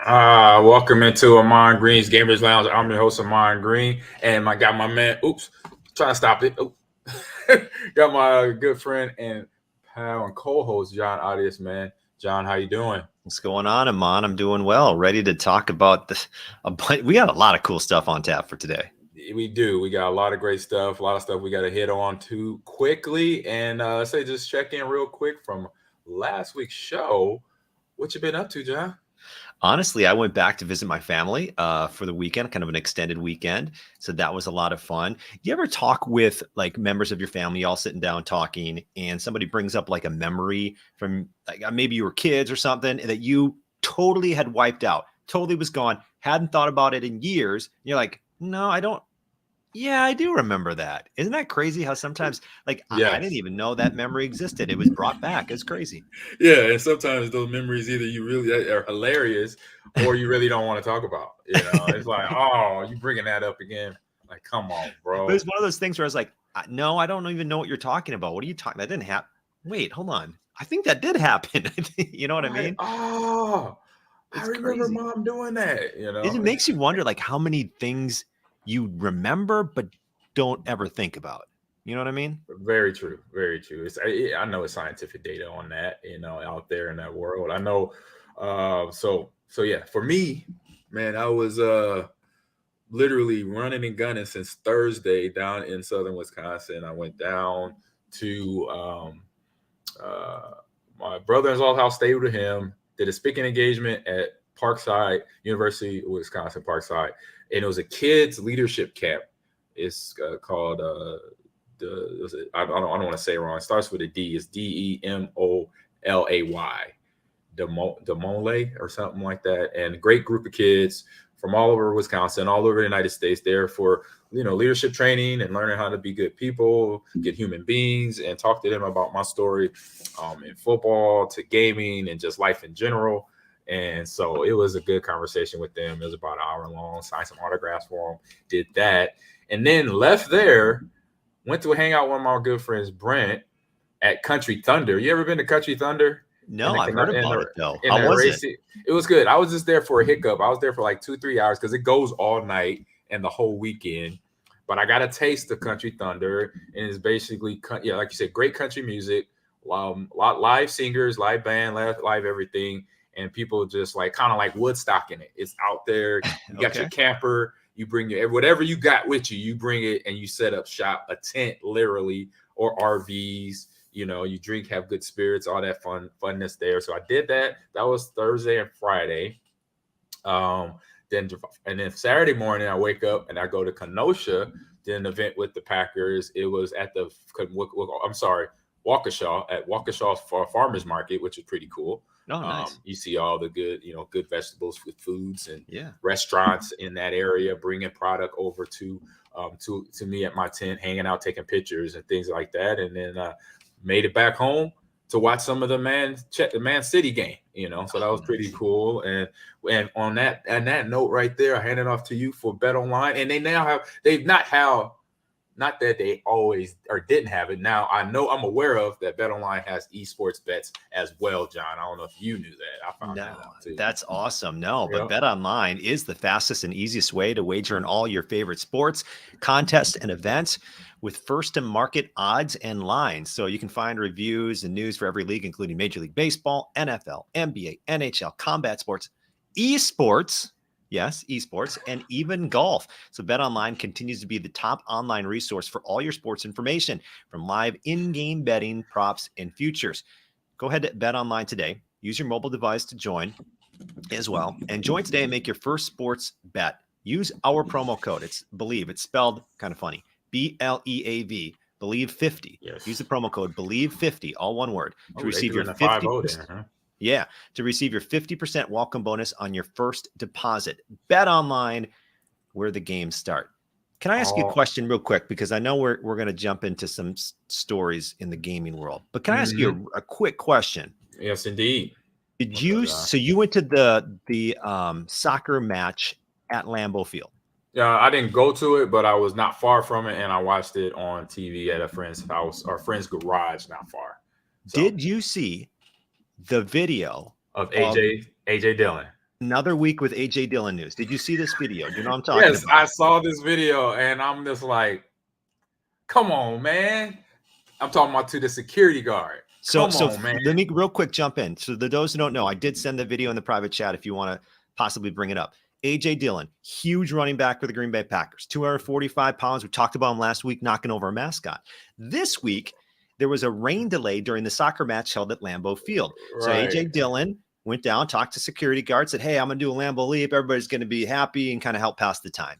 Welcome into Ahman Green's Gamers Lounge. I'm your host, Ahman Green, and I got my man. Oops, trying to stop it. Oop. Got my good friend and pal and co-host John Audius. Man, John, how you doing? What's going on, Ahman? I'm doing well. Ready to talk about this. We got a lot of cool stuff on tap for today. We do. We got a lot of great stuff. A lot of stuff we got to hit on too quickly. And say just check in real quick from last week's show. What you been up to, John? Honestly, I went back to visit my family for the weekend, kind of an extended weekend. So that was a lot of fun. You ever talk with like members of your family, all sitting down talking, and somebody brings up like a memory from like maybe you were kids or something that you totally had wiped out, totally was gone, hadn't thought about it in years. And you're like, no, I don't. Yeah, I do remember that. Isn't that crazy how sometimes like I didn't Yes. even know that memory existed. It was brought back. It's crazy. Yeah, and sometimes those memories either you really are hilarious or you really don't want to talk about. It's like, oh, you bringing that up again? Like, come on, But bro. it's one of those things where I was like, no, I don't even know what you're talking about. What are you talking? That didn't happen. Wait, hold on. I think that did happen. You know what I Right? mean? Oh, I It's remember crazy. mom doing that. It makes you wonder like how many things you remember but don't ever think about. You know what I mean? Very true. Very true. I know it's scientific data on that. Out there in that world. I know. So yeah. For me, man, I was literally running and gunning since Thursday down in southern Wisconsin. I went down to uh, my brother-in-law's house, stayed with him, did a speaking engagement at Parkside, University of Wisconsin, Parkside. And it was a kids leadership camp. It's called, I don't want to say it wrong. It starts with a D. It's DEMOLAY. Demole or something like that, and a great group of kids from all over Wisconsin, all over the United States, there for leadership training and learning how to be good people, good human beings, and talk to them about my story in football to gaming and just life in general. And so it was a good conversation with them. It was about an hour long. Signed some autographs for them. Did that, and then left there. Went to hang out with my good friends Brent at Country Thunder. You ever been to Country Thunder? in No, the I've heard in about the it though. in How the was it? race. It was good. I was just there for a hiccup. I was there for like 2-3 hours because it goes all night and the whole weekend. But I got a taste of Country Thunder, and it's basically yeah, like you said, great country music, live singers, live band, live everything, and people just like kind of like Woodstock in it. It's out there. You got your Okay. camper. You bring your whatever you got with you. You bring it and you set up shop, a tent literally, or RVs. You drink, have good spirits, all that funness there. So I did that. That was Thursday and Friday. Um, then Saturday morning I wake up and I go to Kenosha, did an event with the Packers. It was at the I'm sorry, Waukesha, at Waukesha Farmers Market, which is pretty cool. Oh, nice. You see all the good vegetables with foods and Yeah. restaurants in that area bringing product over to me at my tent, hanging out, taking pictures and things like that. And then made it back home to watch some of the Man City game. So that Oh, was pretty nice. cool. And on that note right there, I hand it off to you for Bet Online. And they've not that they always or didn't have it. Now I'm aware of that Bet Online has esports bets as well, John. I don't know if you knew that. I found that No, out too. that's awesome. No, but Yeah. Bet Online is the fastest and easiest way to wager on all your favorite sports, contests, and events with first to market odds and lines. So you can find reviews and news for every league, including Major League Baseball, NFL, NBA, NHL, combat sports, esports. Yes, esports, and even golf. So Bet Online continues to be the top online resource for all your sports information, from live in-game betting, props, and futures. Go ahead to Bet Online today. Use your mobile device to join as well. And join today and make your first sports bet. Use our promo code. It's Believe. It's spelled kind of funny. BLEAV. Believe 50. Yes. Use the promo code Believe 50, all one word, to Oh, they receive threw your in a 50%. there, huh? Yeah, to receive your 50% welcome bonus on your first deposit. Bet Online, where the games start. Can I ask you a Oh, question real quick? Because I know we're going to jump into some stories in the gaming world. But can I ask you a quick question? yes, indeed. Did What's up, you John? so you went to the soccer match at Lambeau Field? Yeah, I didn't go to it, but I was not far from it, and I watched it on TV at a friend's house or friend's garage, not far. So Did you see the video of of AJ Dillon. Another week with AJ Dillon news. Did you see this video? Do you know what I'm talking Yes, about? I saw this video and I'm just like, come on, man. I'm talking about to the security guard. So Come on, man. let me real quick jump in. So those who don't know, I did send the video in the private chat if you want to possibly bring it up. AJ Dillon, huge running back for the Green Bay Packers, 245 pounds. We talked about him last week, knocking over a mascot. This week, there was a rain delay during the soccer match held at Lambeau Field. Right. So AJ Dillon went down, talked to security guards, said, hey, I'm going to do a Lambeau leap. Everybody's going to be happy, and kind of help pass the time.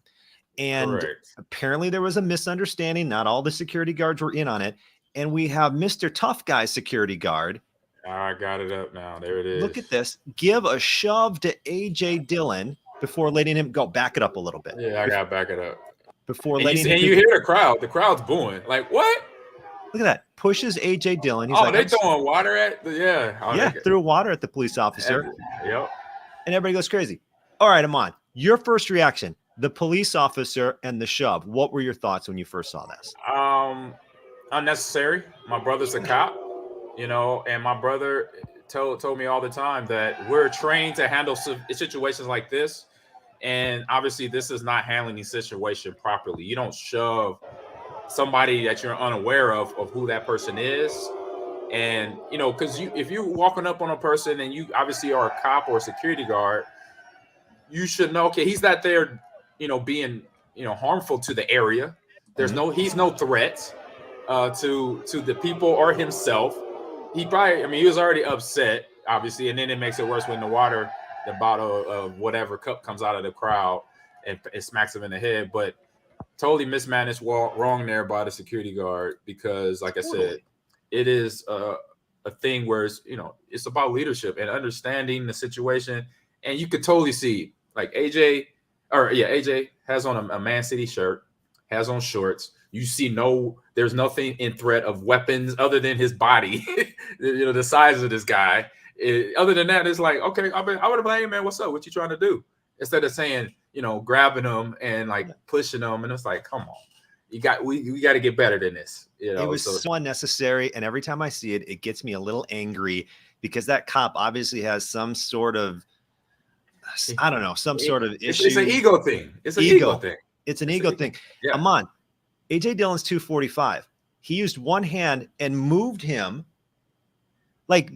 And Correct. Apparently there was a misunderstanding. Not all the security guards were in on it. And we have Mr. Tough Guy security guard. I got it up now. There it is. Look at this. Give a shove to AJ Dillon before letting him go. Back it up a little bit. Yeah, I got to back it up. Before and letting him. And you hear the crowd. The crowd's booing. Like, what? Look at that. Pushes AJ Dillon. He's like, they throwing water at the, yeah. Oh, yeah, threw water at the police officer. Yep. And everybody goes crazy. All right, Ahman, your first reaction, the police officer and the shove. What were your thoughts when you first saw this? Unnecessary. My brother's a cop, and my brother told me all the time that we're trained to handle situations like this. And obviously this is not handling the situation properly. You don't shove somebody that you're unaware of who that person is. And, because if you're walking up on a person and you obviously are a cop or a security guard, you should know, okay, he's not there, being, harmful to the area. He's no threat to the people or himself. He was already upset, obviously. And then it makes it worse when the bottle of whatever cup comes out of the crowd and it smacks him in the head. But totally mismanaged, wrong there by the security guard, because like I said, it is a thing where it's about leadership and understanding the situation. And you could totally see, like, AJ has on a Man City shirt, has on shorts. You see there's nothing in threat of weapons other than his body, the size of this guy. Other than that, it's like, okay, I would have been, hey, man, what's up? What you trying to do? Instead of saying, grabbing them and like pushing them. And it's like, come on, we got to get better than this. It was so unnecessary. And every time I see it, it gets me a little angry, because that cop obviously has some sort of, I don't know, some sort of issue. It's an ego thing. It's an ego thing. It's an ego thing. Yeah. Ahman, AJ Dillon's 245. He used one hand and moved him like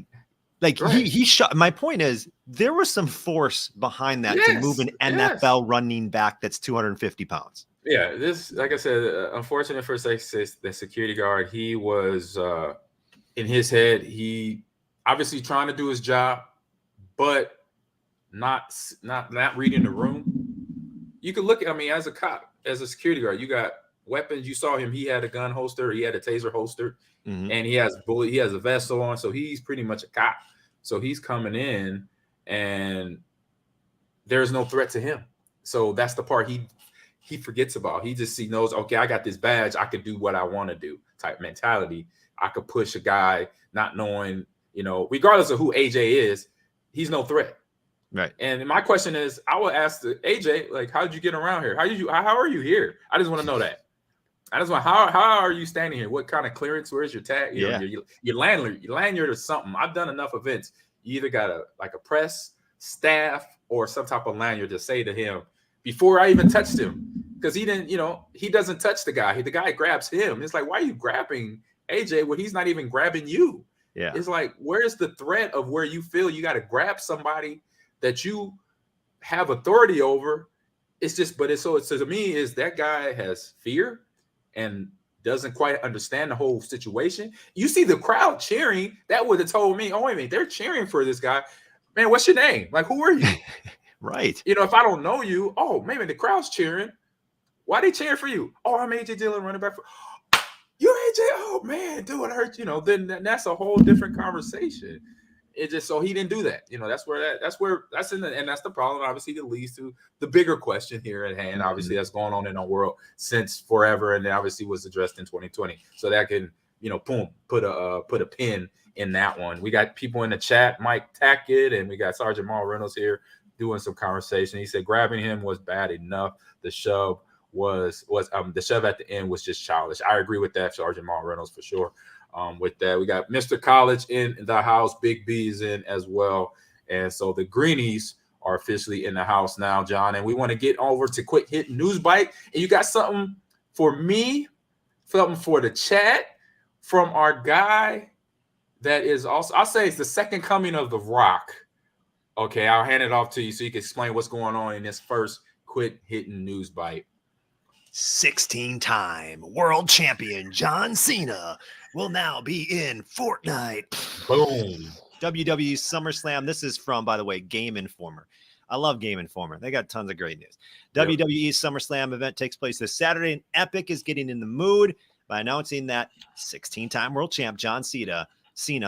right. he shot. My point is, there was some force behind that to move an NFL running back that's 250 pounds. Yeah, this, like I said, unfortunate for the security guard. He was in his head. He obviously trying to do his job, but not reading the room. You could look at, as a cop, as a security guard, you got weapons. You saw him. He had a gun holster. He had a taser holster, and he has a vest on. So he's pretty much a cop. So he's coming in, and there's no threat to him. So that's the part he forgets about. He knows, okay, I got this badge. I could do what I want to do type mentality. I could push a guy not knowing, regardless of who AJ is, he's no threat. Right. And my question is, I would ask the AJ, like, how did you get around here? How are you here? I just want to know that. I just want, how are you standing here? What kind of clearance? Where's your tag? Your lanyard or something. I've done enough events. You either got a press, staff, or some type of lanyard to say to him before I even touched him. Because he didn't, he doesn't touch the guy. The guy grabs him. It's like, why are you grabbing AJ when he's not even grabbing you? Yeah. It's like, where's the threat of where you feel you got to grab somebody that you have authority over? It's just, so to me, is that guy has fear and doesn't quite understand the whole situation. You see the crowd cheering. That would have told me, oh, wait a minute, they're cheering for this guy. Man, what's your name? Like, who are you? Right. If I don't know you, oh, maybe the crowd's cheering. Why they cheering for you? Oh, I'm AJ Dillon, running back. You're AJ. Oh, man, dude, I hurt. Then that's a whole different conversation. It just, so he didn't do that. That's the problem. Obviously, that leads to the bigger question here at hand. Obviously, that's going on in our world since forever, and obviously was addressed in 2020. So that can, boom, put a pin in that one. We got people in the chat, Mike Tackett, and we got Sergeant Maul Reynolds here doing some conversation. He said grabbing him was bad enough. The shove the shove at the end was just childish. I agree with that, Sergeant Maul Reynolds, for sure. With that, we got Mr. College in the house. Big B is in as well. And so the Greenies are officially in the house now, John. And we want to get over to quick hit news bite. And you got something for me, something for the chat from our guy that is also, I'll say it's the second coming of The Rock. Okay, I'll hand it off to you so you can explain what's going on in this first quick hitting news bite. 16-time world champion John Cena will now be in Fortnite. Boom. WWE SummerSlam. This is from, by the way, Game Informer. I love Game Informer. They got tons of great news. Yep. WWE SummerSlam event takes place this Saturday, and Epic is getting in the mood by announcing that 16-time world champ John Cena,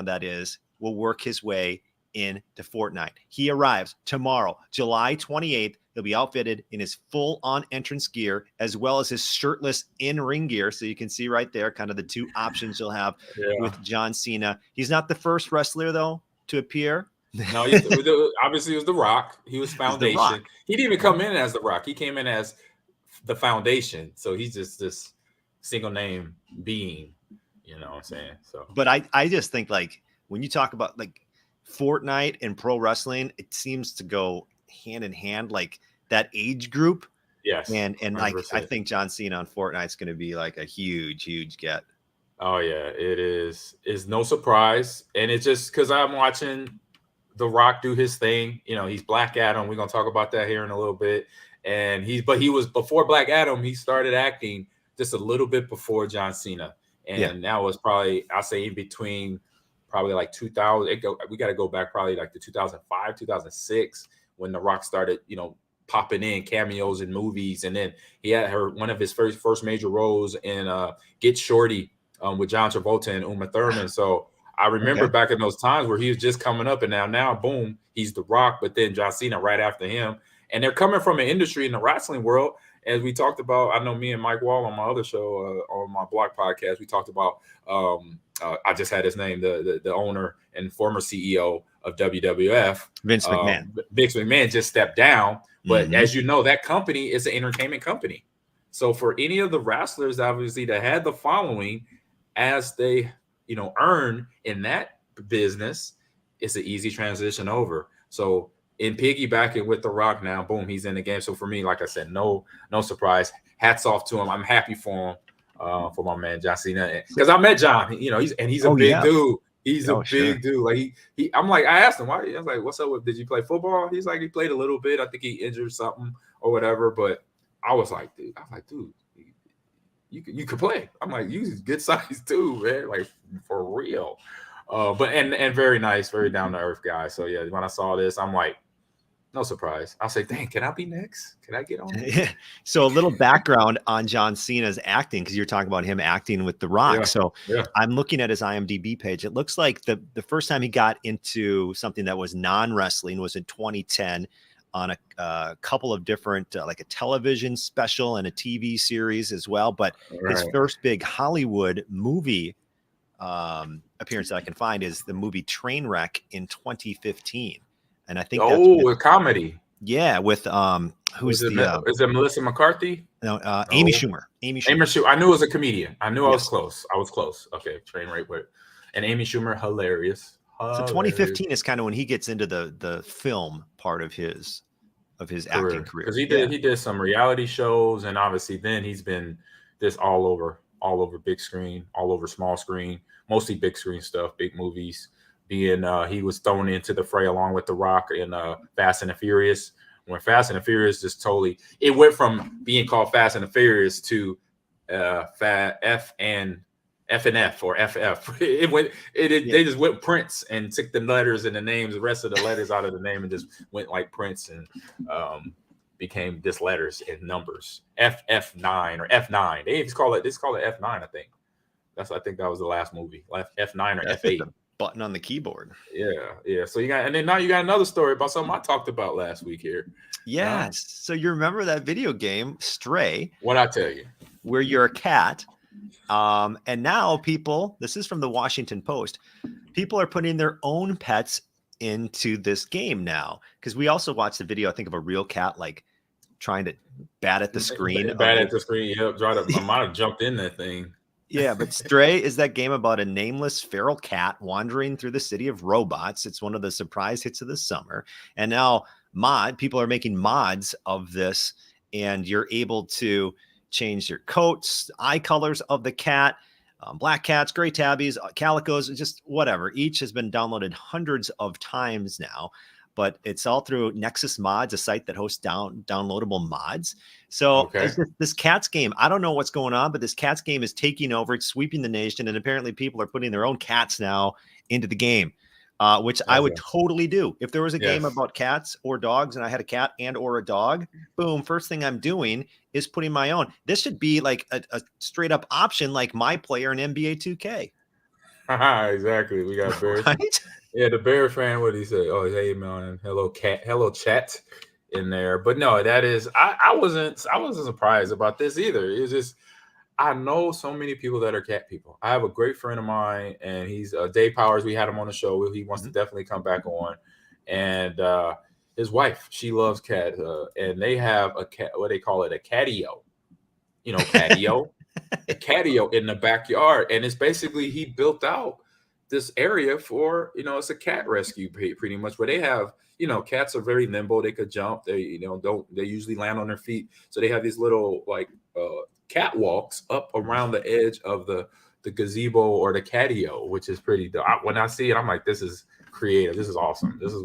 that is, will work his way into Fortnite. He arrives tomorrow, July 28th. He'll be outfitted in his full-on entrance gear, as well as his shirtless in-ring gear. So you can see right there kind of the two options you'll have with John Cena. He's not the first wrestler, though, to appear. No, obviously it was The Rock. He was Foundation. He didn't even come in as The Rock. He came in as the Foundation. So he's just this single name being, you know what I'm saying? So, but I just think, like, when you talk about like Fortnite and pro wrestling, it seems to go hand in hand, like that age group. Yes. And like, I think John Cena on Fortnite's going to be like a huge get. Oh yeah, it is. It's no surprise. And it's just because I'm watching The Rock do his thing. You know, he's Black Adam. We're going to talk about that here in a little bit. And he was before Black Adam, he started acting just a little bit before John Cena. And that was probably, I'll say, in between probably like 2000. We got to go back probably like to 2005, 2006, when The Rock started, you know, popping in cameos in movies. And then he had one of his first major roles in Get Shorty with John Travolta and Uma Thurman. So I remember back in those times where he was just coming up, and now boom, he's The Rock, but then John Cena right after him. And they're coming from an industry in the wrestling world. As we talked about, I know me and Mike Wall on my other show, on my Block podcast, we talked about, I just had his name, the owner and former CEO of WWF. Vince McMahon. Vince McMahon just stepped down. But as you know, that company is an entertainment company. So for any of the wrestlers, obviously, that had the following as they, you know, earn in that business, it's an easy transition over. So in piggybacking with The Rock now, boom, he's in the game. So for me, like I said, no surprise. Hats off to him. I'm happy for him, for my man John Cena, because I met John. You know, he's a big dude. He's a big dude. Like I'm like, I asked him why. I was like, "What's up? Did you play football?" He's like, "He played a little bit. I think he injured something or whatever." But I was like, dude, you could play. I'm like, you good size too, man. Like for real. But and very nice, very down to earth guy. So yeah, when I saw this, I'm like, no surprise. I'll say, dang, can I be next? Can I get on? So a little background on John Cena's acting, because you're talking about him acting with The Rock. So I'm looking at his IMDb page. It looks like the first time he got into something that was non-wrestling was in 2010 on a couple of different, like a television special and a TV series as well. But his first big Hollywood movie appearance that I can find is the movie Trainwreck in 2015. And I think that's a comedy. Yeah, with who's is it Melissa McCarthy? No, Amy Schumer. Amy Schumer. I knew it was a comedian. I knew I was close. Okay, Trainwreck with and Amy Schumer, hilarious. So 2015 is kind of when he gets into the film part of his acting career. Because he did some reality shows, and obviously then he's been this all over big screen, all over small screen, mostly big screen stuff, big movies. He was thrown into the fray along with The Rock in Fast and the Furious. When Fast and the Furious it went from being called Fast and the Furious to F and F or FF. They just went Prince and took the letters and the names, the rest of the letters out of the name, and just went like Prince and became just letters and numbers. FF9 or F9. They just call it F9, I think. I think that was the last movie. F9 or F8. Button on the keyboard. Yeah. So now you got another story about something I talked about last week here. Yes. So you remember that video game Stray? What I tell you, where you're a cat. And now this is from the Washington Post. People are putting their own pets into this game now, because we also watched the video, I think, of a real cat like trying to bat at the screen. Yep. I might have jumped in that thing. Yeah, but Stray is that game about a nameless feral cat wandering through the city of robots. It's one of the surprise hits of the summer. And now People are making mods of this, and you're able to change your coats, eye colors of the cat, black cats, gray tabbies, calicos, just whatever. Each has been downloaded hundreds of times now, but it's all through Nexus Mods, a site that hosts downloadable mods. So Okay. this cats game, I don't know what's going on, but this cats game is taking over. It's sweeping the nation, and apparently people are putting their own cats now into the game, which I would totally do. If there was a game about cats or dogs and I had a cat and or a dog, boom, first thing I'm doing is putting my own. This should be like a straight up option like my player in NBA 2K. Exactly. We got Bears. Right? Yeah, the Bear fan, what did he say? Oh, hey man, hello cat, hello chat in there. But no, that is I wasn't surprised about this either. It's just I know so many people that are cat people. I have a great friend of mine, and he's Dave Powers. We had him on the show. He wants to definitely come back on. And his wife, she loves cat, and they have a cat. What they call it, a catio. You know, catio, a catio in the backyard, and it's basically he built out this area for it's a cat rescue pretty much. Where they have cats are very nimble. They could jump. They they usually land on their feet. So they have these little like catwalks up around the edge of the gazebo or the catio, which is pretty dope. When I see it, I'm like, this is creative. This is awesome. This is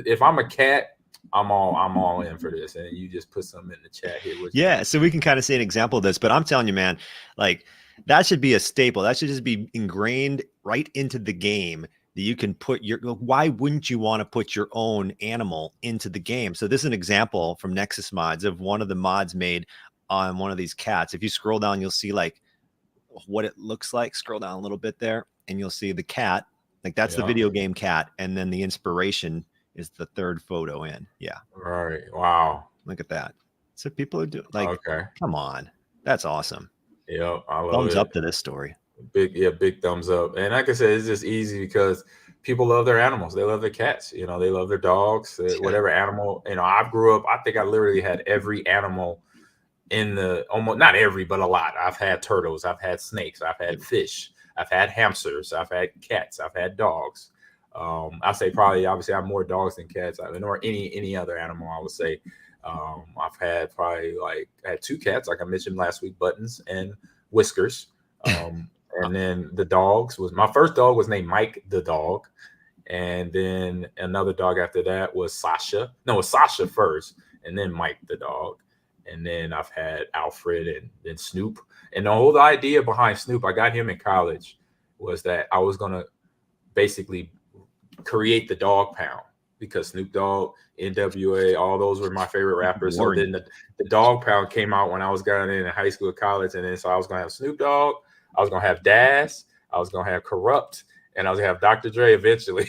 if I'm a cat, I'm all in for this. And you just put something in the chat here. Yeah, so we can kind of see an example of this, but I'm telling you, man, like that should be a staple. That should just be ingrained right into the game that you can put why wouldn't you want to put your own animal into the game? So this is an example from Nexus Mods of one of the mods made on one of these cats. If you scroll down, you'll see like what it looks like. Scroll down a little bit there and you'll see the cat. Like that's the video game cat. And then the inspiration is the third photo in. Yeah. Right. Wow. Look at that. So people are doing like, come on. That's awesome. Yeah. I love thumbs up to this story. Big thumbs up. And like I said, it's just easy because people love their animals. They love their cats. They love their dogs, whatever animal. I grew up, I think I literally had every animal in almost not every, but a lot. I've had turtles, I've had snakes, I've had fish, I've had hamsters, I've had cats, I've had dogs. I say probably obviously I have more dogs than cats, or any other animal. I would say I've had probably I had 2 cats, like I mentioned last week, Buttons and Whiskers. And then the dogs my first dog was named Mike the dog, and then another dog after that was Sasha. No, it was Sasha first, and then Mike the dog. And then I've had Alfred and then Snoop. And the whole idea behind Snoop, I got him in college, was that I was going to basically create the dog pound because Snoop Dogg, NWA, all those were my favorite rappers. So then the dog pound came out when I was getting in high school, college. And then so I was going to have Snoop Dogg, I was going to have Daz, I was going to have Corrupt, and I was going to have Dr. Dre eventually.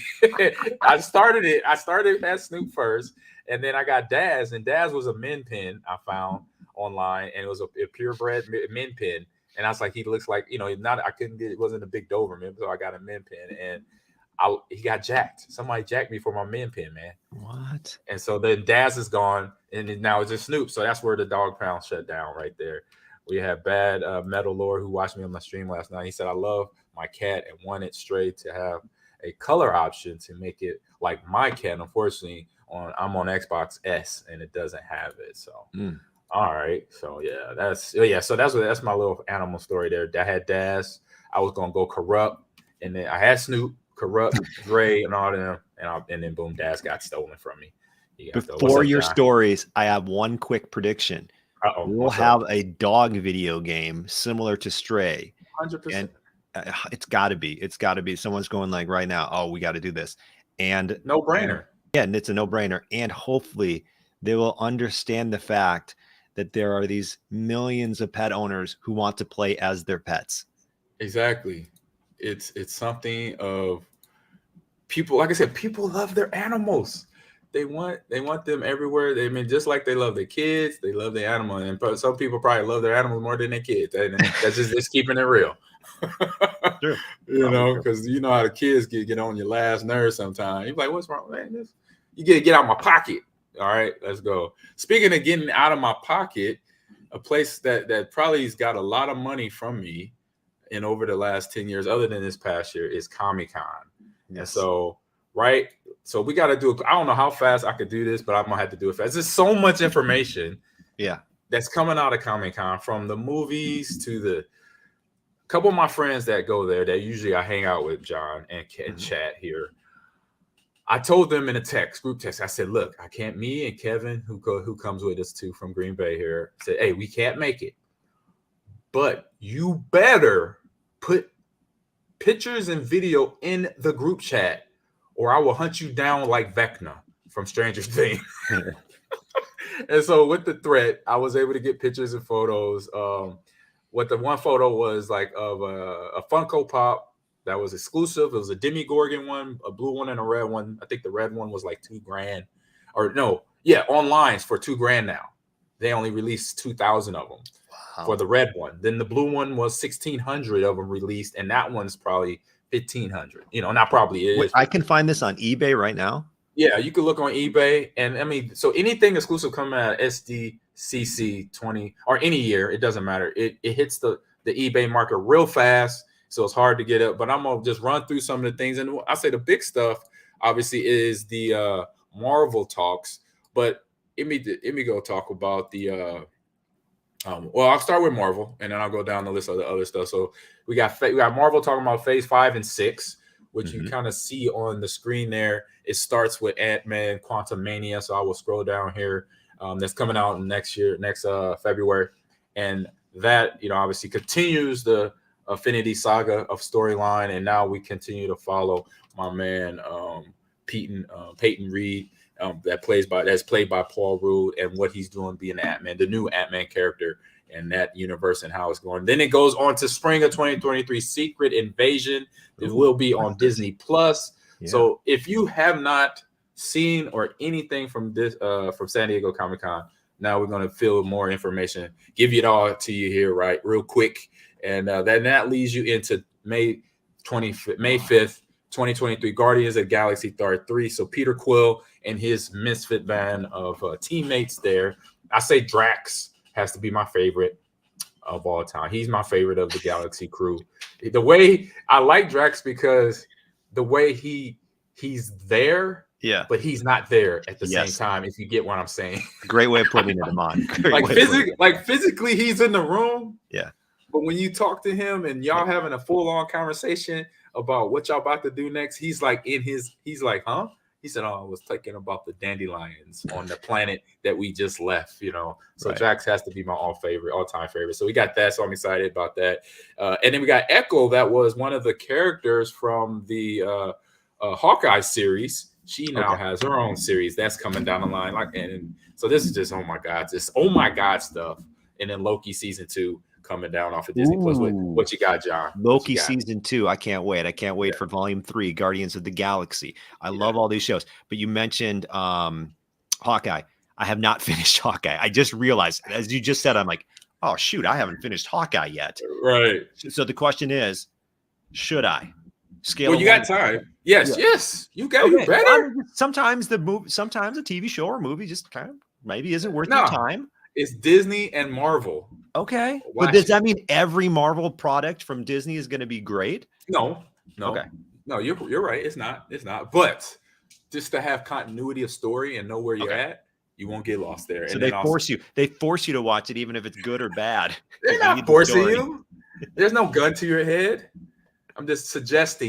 I started as Snoop first. And then I got Daz, and Daz was a min pin I found online, and it was a purebred min pin. And I was like, he looks like, it wasn't a big Doberman, so I got a min pin, and he got jacked. Somebody jacked me for my min pin, man. What? And so then Daz is gone, and now it's just Snoop. So that's where the dog pound shut down right there. We have Bad Metal Lord who watched me on my stream last night. He said, I love my cat and wanted Stray to have a color option to make it like my cat. Unfortunately, I'm on Xbox S and it doesn't have it. So all right. So that's my little animal story there. I had Daz. I was gonna go Corrupt, and then I had Snoop, Corrupt, Dre, and all them, and then boom, Daz got stolen from me. Before your stories, I have one quick prediction. We'll have a dog video game similar to Stray. 100%. And it's got to be. Someone's going like right now, oh, we got to do this. And no brainer. Yeah, and it's a no-brainer. And hopefully they will understand the fact that there are these millions of pet owners who want to play as their pets. Exactly. It's something of people, like I said, people love their animals. They want them everywhere. Just like they love their kids, they love their animal. And some people probably love their animals more than their kids. And that's just keeping it real. True. Because you know how the kids get on your last nerve sometimes. You're like, what's wrong, man? You get out of my pocket. All right, let's go. Speaking of getting out of my pocket, a place that probably has got a lot of money from me in over the last 10 years, other than this past year, is Comic-Con. Yes. And so, right, So we got to do. I don't know how fast I could do this, but I'm gonna have to do it fast. There's so much information. Yeah. That's coming out of Comic-Con, from the movies to the couple of my friends that go there. That usually I hang out with John and chat here. I told them in a group text, I said, look, I can't, me and Kevin, who comes with us too from Green Bay here, said, hey, we can't make it. But you better put pictures and video in the group chat, or I will hunt you down like Vecna from Stranger Things. And so with the threat, I was able to get pictures and photos. What the one photo was like of a Funko Pop that was exclusive. It was a Demogorgon one, a blue one, and a red one. I think the red one was like $2,000, or no, yeah, online for $2,000 now. They only released 2,000 of them for the red one. Then the blue one was 1,600 of them released, and that one's probably 1,500. You know, not probably it is. I can find this on eBay right now. Yeah, you can look on eBay, and I mean, so anything exclusive coming out of SDCC 20 or any year, it doesn't matter. It hits the eBay market real fast. So it's hard to get up, but I'm gonna just run through some of the things. And I say the big stuff, obviously, is the Marvel talks. But let me go talk about the. Well, I'll start with Marvel, and then I'll go down the list of the other stuff. So we got Marvel talking about Phase 5 and 6, which you kind of see on the screen there. It starts with Ant-Man, Quantumania. So I will scroll down here. That's coming out next February, and that obviously continues the Affinity Saga of storyline, and now we continue to follow my man Peyton Reed, that's played by Paul Rudd, and what he's doing being Ant-Man, the new Ant-Man character, and that universe and how it's going. Then it goes on to spring of 2023, Secret Invasion. It will be on Disney Plus. Yeah. So if you have not seen or anything from this from San Diego Comic-Con, now we're going to fill more information, give it all to you here, right, real quick. And then that leads you into May 5th, 2023, Guardians of the Galaxy Part 3. So Peter Quill and his misfit band of teammates there. I say Drax has to be my favorite of all time. He's my favorite of the Galaxy crew. The way I like Drax, because the way he's there, but he's not there at the same time, if you get what I'm saying. Great way of putting it, Ahman. Physically, he's in the room. Yeah. But when you talk to him and y'all having a full-on conversation about what y'all about to do next, he's like, huh? He said, I was thinking about the dandelions on the planet that we just left, So Drax has to be my all-time favorite. So we got that, so I'm excited about that. And then we got Echo, that was one of the characters from the Hawkeye series. She now has her own series that's coming down the line. And so this is just, oh my God stuff. And then Loki season 2 coming down off of Disney Plus. What you got, John? Loki season 2. I can't wait. I can't wait for volume 3, Guardians of the Galaxy. I love all these shows. But you mentioned Hawkeye. I have not finished Hawkeye. I just realized, as you just said, I'm like, oh shoot, I haven't finished Hawkeye yet. Right. So the question is, should I? Scale. Well, you got time. Yes. You got. You better. Sometimes a TV show or movie just kind of maybe isn't worth your time. It's Disney and Marvel. Okay. But does that mean every Marvel product from Disney is going to be great? No. Okay. No, you're right. It's not. But just to have continuity of story and know where you're at, you won't get lost there. So and they force you to watch it, even if it's good or bad. They're not forcing you. There's no gun to your head. I'm just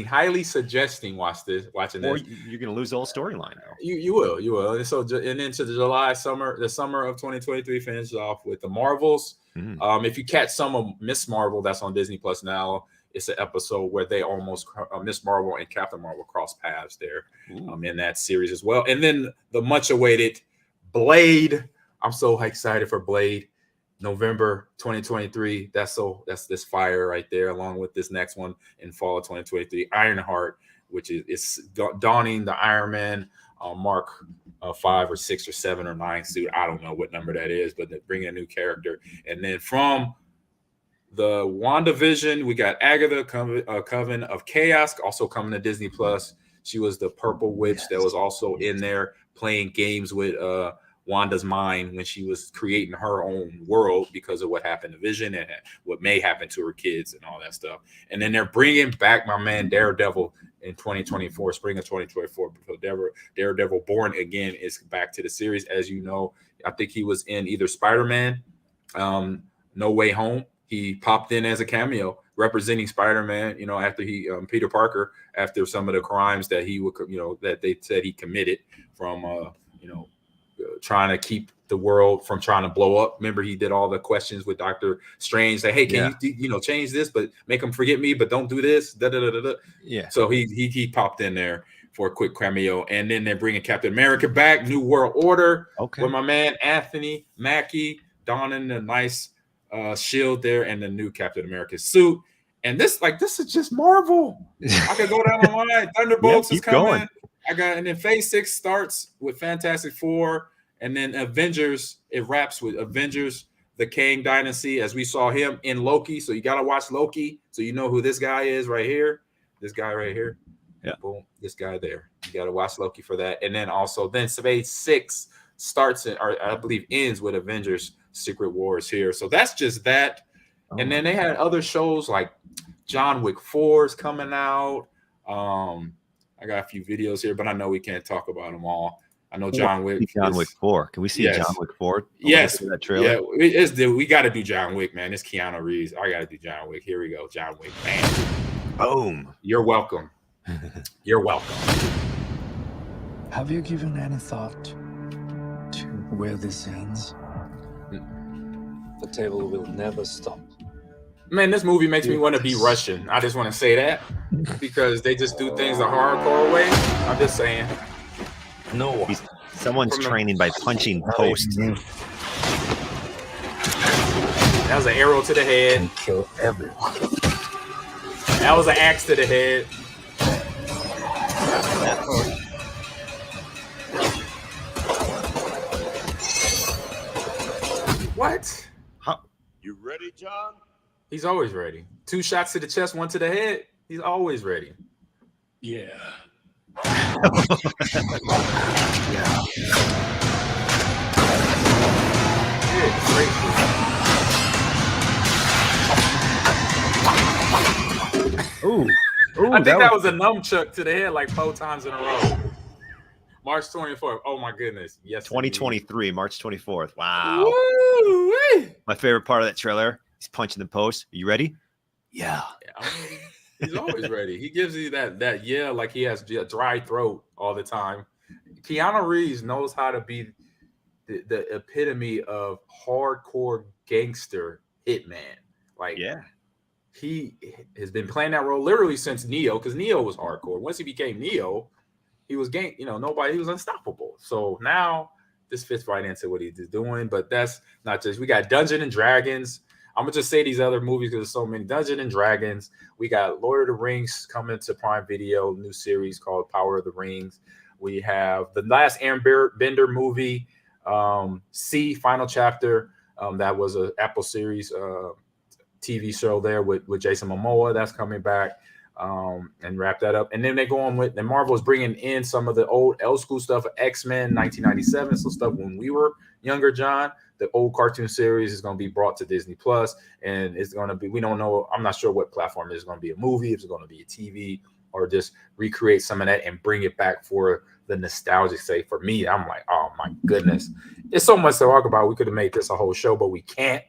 highly suggesting watching this. Or you're going to lose the whole storyline. You will. And so, and into the summer of 2023 finishes off with the Marvels. If you catch some of Miss Marvel, that's on Disney Plus now. It's an episode where they almost Miss Marvel and Captain Marvel cross paths there in that series as well. And then the much awaited Blade. I'm so excited for Blade. November 2023. That's this fire right there, along with this next one in fall of 2023. Ironheart, which is donning the Iron Man Mark 5 or 6 or 7 or 9 suit. I don't know what number that is, but they're bringing a new character. And then from the WandaVision, we got Agatha, Coven of Chaos, also coming to Disney Plus. She was the purple witch that was also in there playing games with Wanda's mind when she was creating her own world because of what happened to Vision and what may happen to her kids and all that stuff. And then they're bringing back my man Daredevil in 2024, spring of 2024. So Daredevil Born Again is back to the series. As you know, I think he was in either Spider-Man, No Way Home. He popped in as a cameo representing Spider-Man, you know, after he Peter Parker, after some of the crimes that he would, you know, that they said he committed from you know, trying to keep the world from trying to blow up. Remember, he did all the questions with Doctor Strange, say, hey, can you know, change this, but make him forget me, but don't do this. Da, da, da, da, da. Yeah. So he popped in there for a quick cameo, and then they're bringing Captain America back, New World Order, with my man Anthony Mackie donning the nice shield there and the new Captain America suit. And this is just Marvel. I could go down the line. Thunderbolts is coming. And then Phase 6 starts with Fantastic Four, and then Avengers. It wraps with Avengers, the Kang Dynasty, as we saw him in Loki. So you got to watch Loki, so you know who this guy is right here. This guy right here. Yeah. Boom. This guy there. You got to watch Loki for that. And then also, Phase 6 starts, or I believe ends with Avengers Secret Wars here. So that's just that. And then they had other shows like John Wick 4 is coming out. I got a few videos here, but I know we can't talk about them all. I know John Wick. John Wick 4. Can we see John Wick 4? Yes. That trailer? Yeah, we got to do John Wick, man. It's Keanu Reeves. I got to do John Wick. Here we go. John Wick, man. Boom. You're welcome. You're welcome. Have you given any thought to where this ends? The table will never stop. Man, this movie makes me want to be Russian. I just want to say that because they just do things the hardcore way. I'm just saying. No. Someone's training by punching posts. That was an arrow to the head. And kill everyone. That was an axe to the head. What? Huh? You ready, John? He's always ready. 2 shots to the chest, 1 to the head. He's always ready. Yeah. Ooh. I think that was a nunchuck to the head like 4 times in a row. March 24th. Oh my goodness. Yes. 2023, March 24th. Wow. Woo-wee. My favorite part of that trailer, he's punching the post. Are you ready? Yeah. He's always ready. He gives you that yeah, like he has a dry throat all the time. Keanu Reeves knows how to be the epitome of hardcore gangster hitman. Like, he has been playing that role literally since Neo, because Neo was hardcore. Once he became Neo, he was he was unstoppable. So now this fits right into what he's doing. But that's not just, we got Dungeons and Dragons. I'm gonna just say these other movies because there's so many. Dungeons and Dragons. We got Lord of the Rings coming to Prime Video, new series called Power of the Rings. We have the last Airbender movie, Final Chapter. That was an Apple series TV show there with Jason Momoa. That's coming back and wrap that up. And then they go on with, and Marvel is bringing in some of the old school stuff, X-Men 1997, so stuff when we were younger, John. The old cartoon series is going to be brought to Disney Plus, and it's going to be, we don't know, I'm not sure what platform it is going to be, a movie, if it's going to be a TV, or just recreate some of that and bring it back for the nostalgic sake. For me, I'm like, oh my goodness, there's so much to talk about. We could have made this a whole show, but we can't.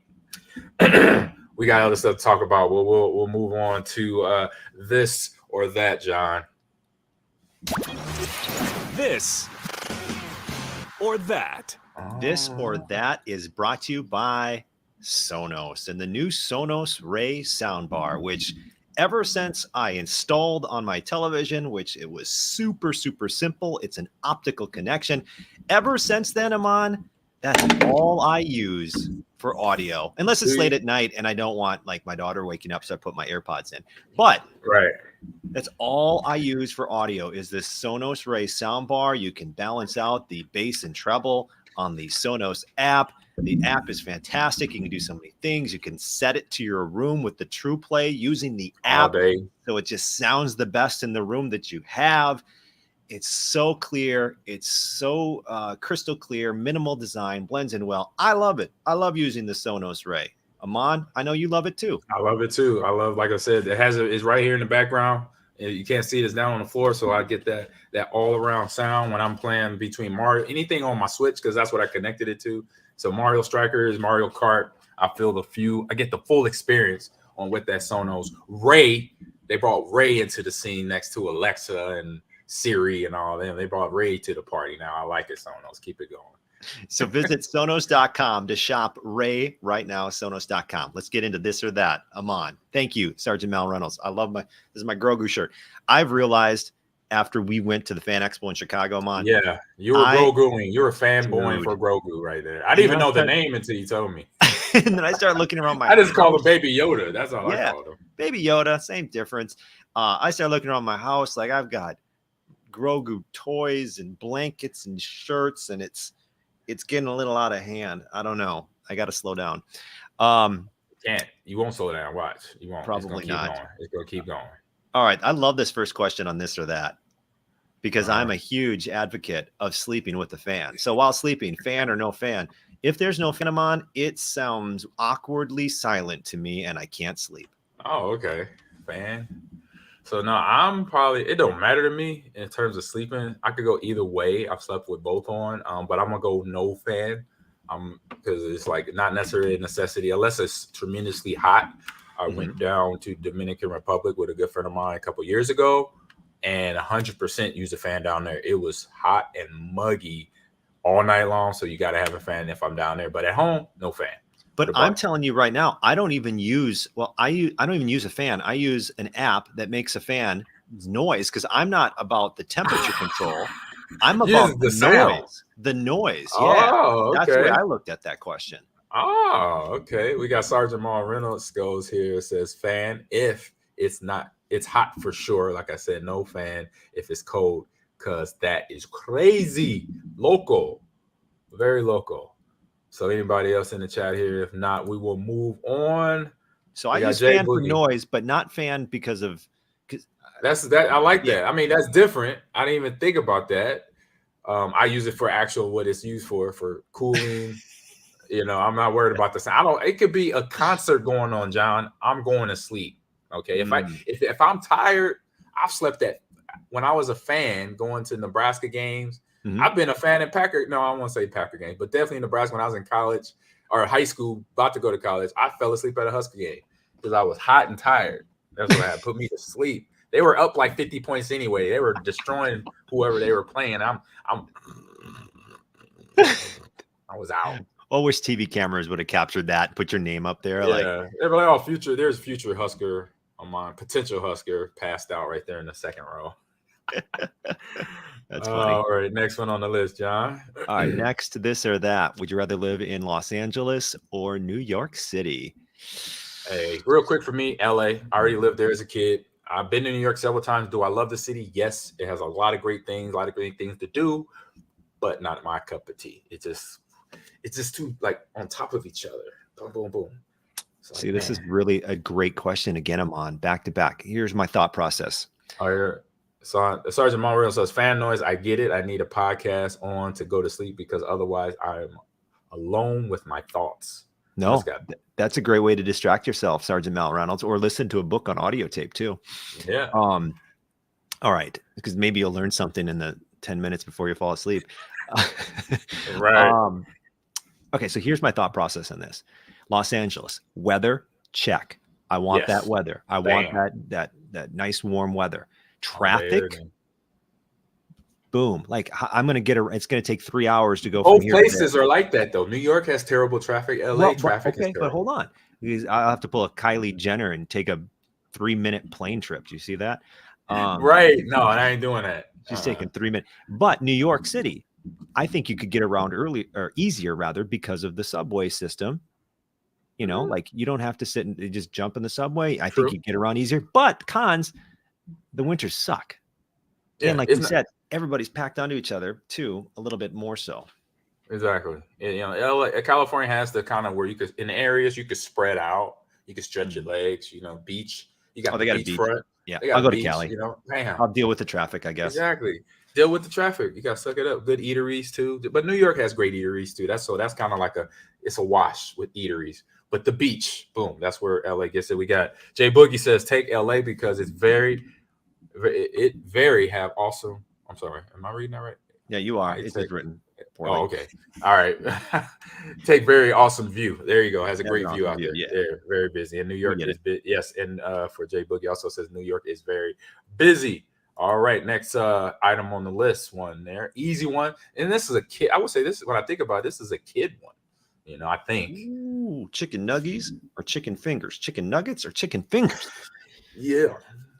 We got other stuff to talk about. We'll move on to this or that, John. This or that. This or that is brought to you by Sonos and the new Sonos Ray soundbar, which ever since I installed on my television, which it was super, super simple. It's an optical connection. Ever since then, Ahman, that's all I use for audio, unless it's late at night and I don't want like my daughter waking up, so I put my AirPods in. But that's all I use for audio is this Sonos Ray soundbar. You can balance out the bass and treble on the Sonos app. The app is fantastic. You can do so many things. You can set it to your room with the True Play using the app, so it just sounds the best in the room that you have. It's so clear. It's so crystal clear, minimal design, blends in well. I love it. I love using the Sonos Ray. Ahman, I know you love it too. I love it too. I love, like I said, it's right here in the background. You can't see it, it's down on the floor, so I get that all around sound when I'm playing between Mario, anything on my Switch, because that's what I connected it to. So Mario Strikers, Mario Kart, I get the full experience on with that Sonos. They brought Ray into the scene next to Alexa and Siri and all them. They brought Ray to the party now. I like it, Sonos. Keep it going. So visit Sonos.com to shop Ray right now. Sonos.com. Let's get into this or that. Ahman. Thank you, Sergeant Mal Reynolds. This is my Grogu shirt. I've realized after we went to the Fan Expo in Chicago, Ahman. Yeah, you were Groguing. You were fanboying for Grogu right there. I didn't even know the name until you told me. And then I started looking around my I just call him Baby Yoda. That's all I called him. Baby Yoda, same difference. I started looking around my house. Like, I've got Grogu toys and blankets and shirts, and it's getting a little out of hand. I don't know. I got to slow down. You won't slow down. Watch. You won't. Probably not. It's going to keep going. All right. I love this first question on this or that, because I'm a huge advocate of sleeping with the fan. So while sleeping, fan or no fan, if there's no fan on, it sounds awkwardly silent to me and I can't sleep. Oh, okay. Fan. So no, it don't matter to me in terms of sleeping. I could go either way. I've slept with both on, but I'm gonna go no fan. Because it's like not necessarily a necessity unless it's tremendously hot. I went down to Dominican Republic with a good friend of mine a couple years ago, and 100% used a fan down there. It was hot and muggy all night long, so you got to have a fan if I'm down there. But at home, no fan. But I'm telling you right now, I don't even use a fan. I use an app that makes a fan noise, because I'm not about the temperature control. I'm about the noise. The noise. Yeah. Oh, okay. That's the way I looked at that question. Oh, okay. We got Sergeant Mal Reynolds goes here. It says fan if it's hot for sure. Like I said, no fan if it's cold, because that is crazy. Local. Very local. So anybody else in the chat here? If not, we will move on. So I use fan for noise, but not fan because of. I like that. I mean, that's different. I didn't even think about that. I use it for what it's used for cooling. I'm not worried about the sound. It could be a concert going on, John. I'm going to sleep. Okay. If I'm tired, I've slept when I was a fan going to Nebraska games. I've been a fan in Packer. No, I won't say Packer games, but definitely Nebraska when I was in college or high school, about to go to college. I fell asleep at a Husker game because I was hot and tired. That's what had put me to sleep. They were up like 50 points anyway. They were destroying whoever they were playing. I was out. I wish TV cameras would have captured that. Put your name up there. Yeah, they were like, there's future Husker on mine, potential Husker passed out right there in the second row. That's funny. All right, next one on the list, John. All right, next, this or that. Would you rather live in Los Angeles or New York City? Hey, real quick for me, LA. I already lived there as a kid. I've been to New York several times. Do I love the city? Yes, it has a lot of great things to do, but not my cup of tea. It's just too like on top of each other. Boom, boom, boom. See, this is really a great question. Again, I'm on back to back. Here's my thought process. All right. So Sergeant Monreal says, fan noise. I get it. I need a podcast on to go to sleep because otherwise I'm alone with my thoughts. No, that's a great way to distract yourself, Sergeant Mal Reynolds, or listen to a book on audio tape too. Yeah. All right. Because maybe you'll learn something in the 10 minutes before you fall asleep. Right. Okay. So here's my thought process on this. Los Angeles weather. Check. I want that weather. I want that nice warm weather. Traffic. Boom. Like I'm going to it's going to take 3 hours to go. Both places are like that though. New York has terrible traffic. LA traffic. Okay, but hold on. I'll have to pull a Kylie Jenner and take a 3-minute plane trip. Do you see that? Right. No, I ain't doing that. She's taking 3 minutes. But New York City, I think you could get around easier rather because of the subway system. Like you don't have to sit and just jump in the subway. I think you get around easier. But cons, the winters suck. Yeah, and like you said, everybody's packed onto each other too, a little bit more so. Exactly. LA, California has the kind of where you could in areas you could spread out, you could stretch your legs. Beach. You got they got beach a beach front. Yeah, I'll go to Cali. Bam. I'll deal with the traffic, I guess. Exactly. Deal with the traffic. You got to suck it up. Good eateries too. But New York has great eateries too. That's kind of like it's a wash with eateries. But the beach, boom, that's where LA gets it. We got Jay Boogie says take LA because it's very It very have awesome. I'm sorry. Am I reading that right? Yeah, you are. It It's said, just written poorly. oh, okay. All right. Take very awesome view. There you go. Has a Has great an view awesome out view, there. yeah. They're very busy. And New We York get is it. yes. And for Jay Boogie also says New York is very busy. All right. Next item on the list, one there. Easy one. And this is a kid. I would say this when I think about it, this is a kid one. You know, I think. Ooh, chicken nuggies or chicken fingers? Chicken nuggets or chicken fingers? Yeah.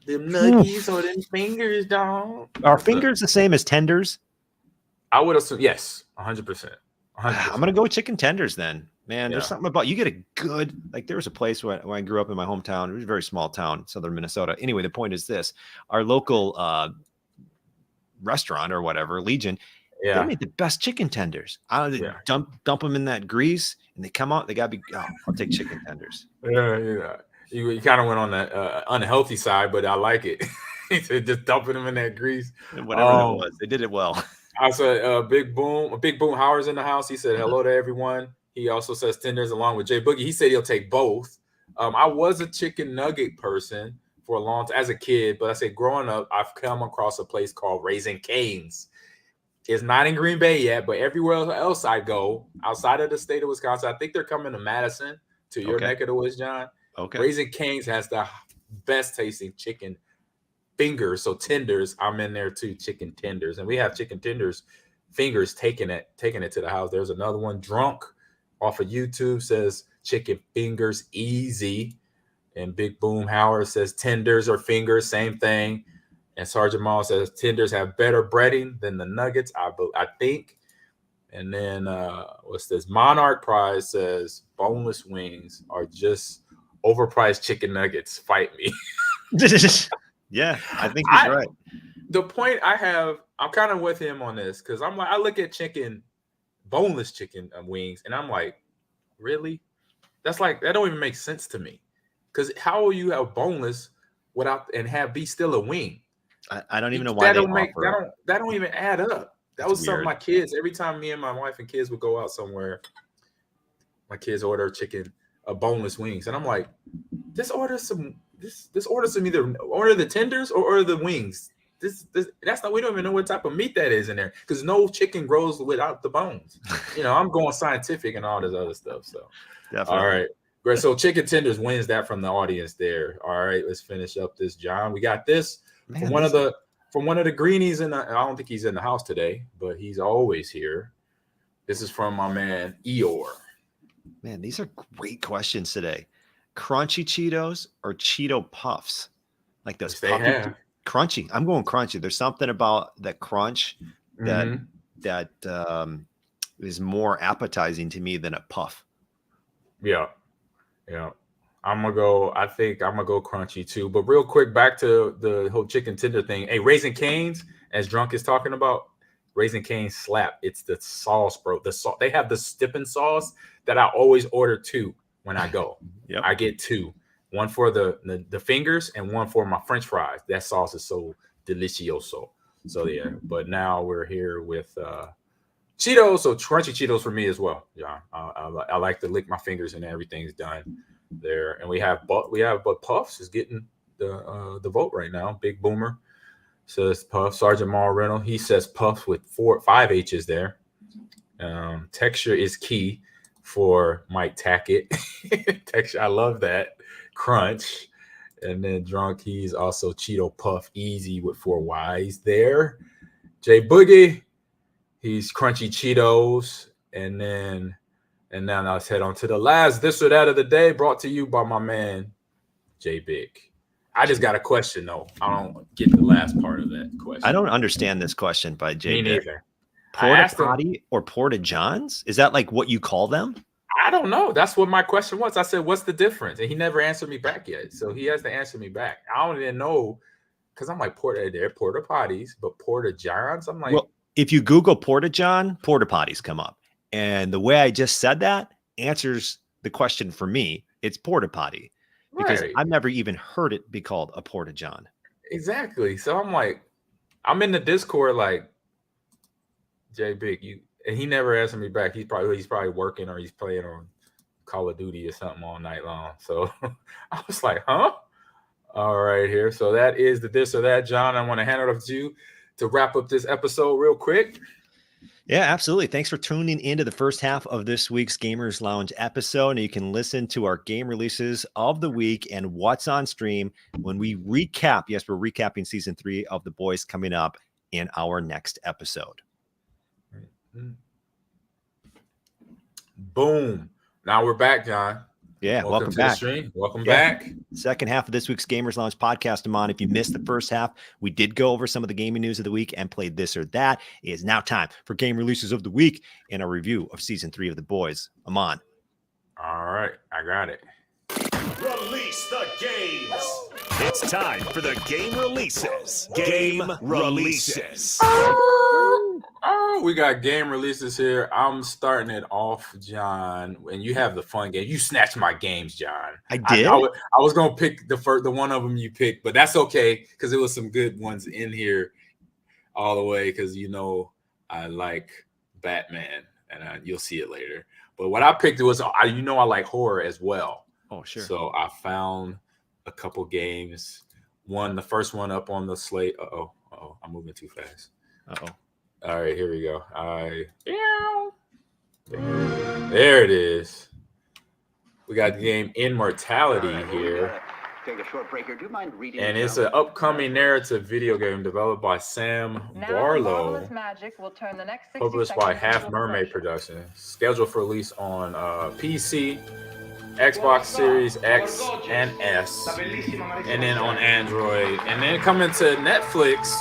Them nuggies or them fingers, dog. Are fingers the same as tenders? I would assume yes, 100%. I'm gonna go with chicken tenders then. Man, there's Yeah. something about you get a good like there was a place when I grew up in my hometown. It was a very small town, southern Minnesota. Anyway, the point is this: our local restaurant or whatever, Legion, they Yeah. made the best chicken tenders. Yeah. Dump them in that grease, and they come out. They gotta be. Oh, I'll take chicken tenders. Yeah. You kind of went on the unhealthy side, but I like it. Just dumping them in that grease. Whatever that was, they did it well. I said, Big Boom Howard's in the house. He said hello to everyone. He also says tenders along with Jay Boogie. He said he'll take both. I was a chicken nugget person for a long time as a kid, but I said growing up, I've come across a place called Raising Cane's. It's not in Green Bay yet, but everywhere else I go outside of the state of Wisconsin, I think they're coming to Madison, to your Okay. neck of the woods, John. Okay. Raising Cane's has the best tasting chicken fingers, so tenders. I'm in there too, chicken tenders, and we have chicken tenders fingers taking it to the house. There's another one, Drunk, off of YouTube, says chicken fingers easy, and Big Boom Howard says tenders or fingers, same thing. And Sergeant Maul says tenders have better breading than the nuggets, I think. And then what's this? Monarch Prize says boneless wings are just overpriced chicken nuggets. Fight me. Yeah, I think he's right. The point I have, I'm kind of with him on this because I'm like, I look at boneless chicken wings, and I'm like, really? That's like that don't even make sense to me. Because how will you have boneless without and be still a wing? I don't even know why that don't even add up. That was something weird. my kids, every time me and my wife and kids would go out somewhere, my kids order boneless wings. And I'm like, just order some either order the tenders or order the wings. That's not, we don't even know what type of meat that is in there because no chicken grows without the bones. I'm going scientific and all this other stuff. So Definitely. all right. Great. So chicken tenders wins that from the audience there. All right, let's finish up this, John. We got this. From one of the greenies, and I don't think he's in the house today, but he's always here. This is from my man Eeyore. Man, these are great questions today. Crunchy Cheetos or Cheeto Puffs? Like those crunchy. I'm going crunchy. There's something about that crunch that is more appetizing to me than a puff. Yeah. I think I'm gonna go crunchy too. But real quick, back to the whole chicken tender thing. Hey, Raising Cane's, as Drunk is talking about, Raising Cane's slap. It's the sauce, bro. They have the dipping sauce that I always order two when I go. Yep. I get two. One for the fingers and one for my French fries. That sauce is so delicioso. So yeah, but now we're here with Cheetos. So crunchy Cheetos for me as well. Yeah, I like to lick my fingers and everything's done there. And we have but Puffs is getting the vote right now. Big Boomer says Puff. Sergeant Maul Rental, he says Puffs with 5 H's there. Texture is key for Mike Tackett. Texture, I love that. Crunch. And then Drunk, he's also Cheeto Puff easy with 4 Y's there. Jay Boogie, he's Crunchy Cheetos. And now let's head on to the last this or that of the day, brought to you by my man Jay Big. I just got a question though. I don't get the last part of that question. I don't understand this question by Jay. Me neither. Porta potty or porta johns? Is that like what you call them? I don't know. That's what my question was. I said, "What's the difference?" And he never answered me back yet. So he has to answer me back. I don't even know because I'm like they're porta potties, but porta johns. I'm like, well, if you Google porta john, porta potties come up, and the way I just said that answers the question for me. It's porta potty because I've never even heard it be called a porta john. Exactly. So I'm like, I'm in the Discord like, Jay Big, and he never answered me back. He's probably working or he's playing on Call of Duty or something all night long. So I was like, huh? All right, here. So that is the this or that, John. I want to hand it off to you to wrap up this episode real quick. Yeah, absolutely. Thanks for tuning into the first half of this week's Gamers Lounge episode. And you can listen to our game releases of the week and what's on stream when we recap. Yes, we're recapping season 3 of The Boys coming up in our next episode. Boom. Now we're back, John. Yeah, welcome to back. the stream. Welcome back. Second half of this week's Gamers Lounge podcast, Ahman. If you missed the first half, we did go over some of the gaming news of the week and played this or that. It is now time for game releases of the week and a review of season 3 of The Boys. Ahman. All right, I got it. Release the games. It's time for the game releases. Game releases. Oh, we got game releases here. I'm starting it off, John. And you have the fun game. You snatched my games, John. I did. I was gonna pick the one of them you picked, but that's okay because there was some good ones in here all the way. Because I like Batman, and you'll see it later. But what I picked was I like horror as well. Oh, sure. So I found a couple games. The first one up on the slate. I'm moving too fast. All right, here we go. There it is. We got the game Immortality here. Take a short break here. Do you mind reading? And it's an upcoming narrative video game developed by Sam Barlow, published by Half Mermaid Productions, scheduled for release on PC, Xbox Series X and S, and then on Android, and then coming to Netflix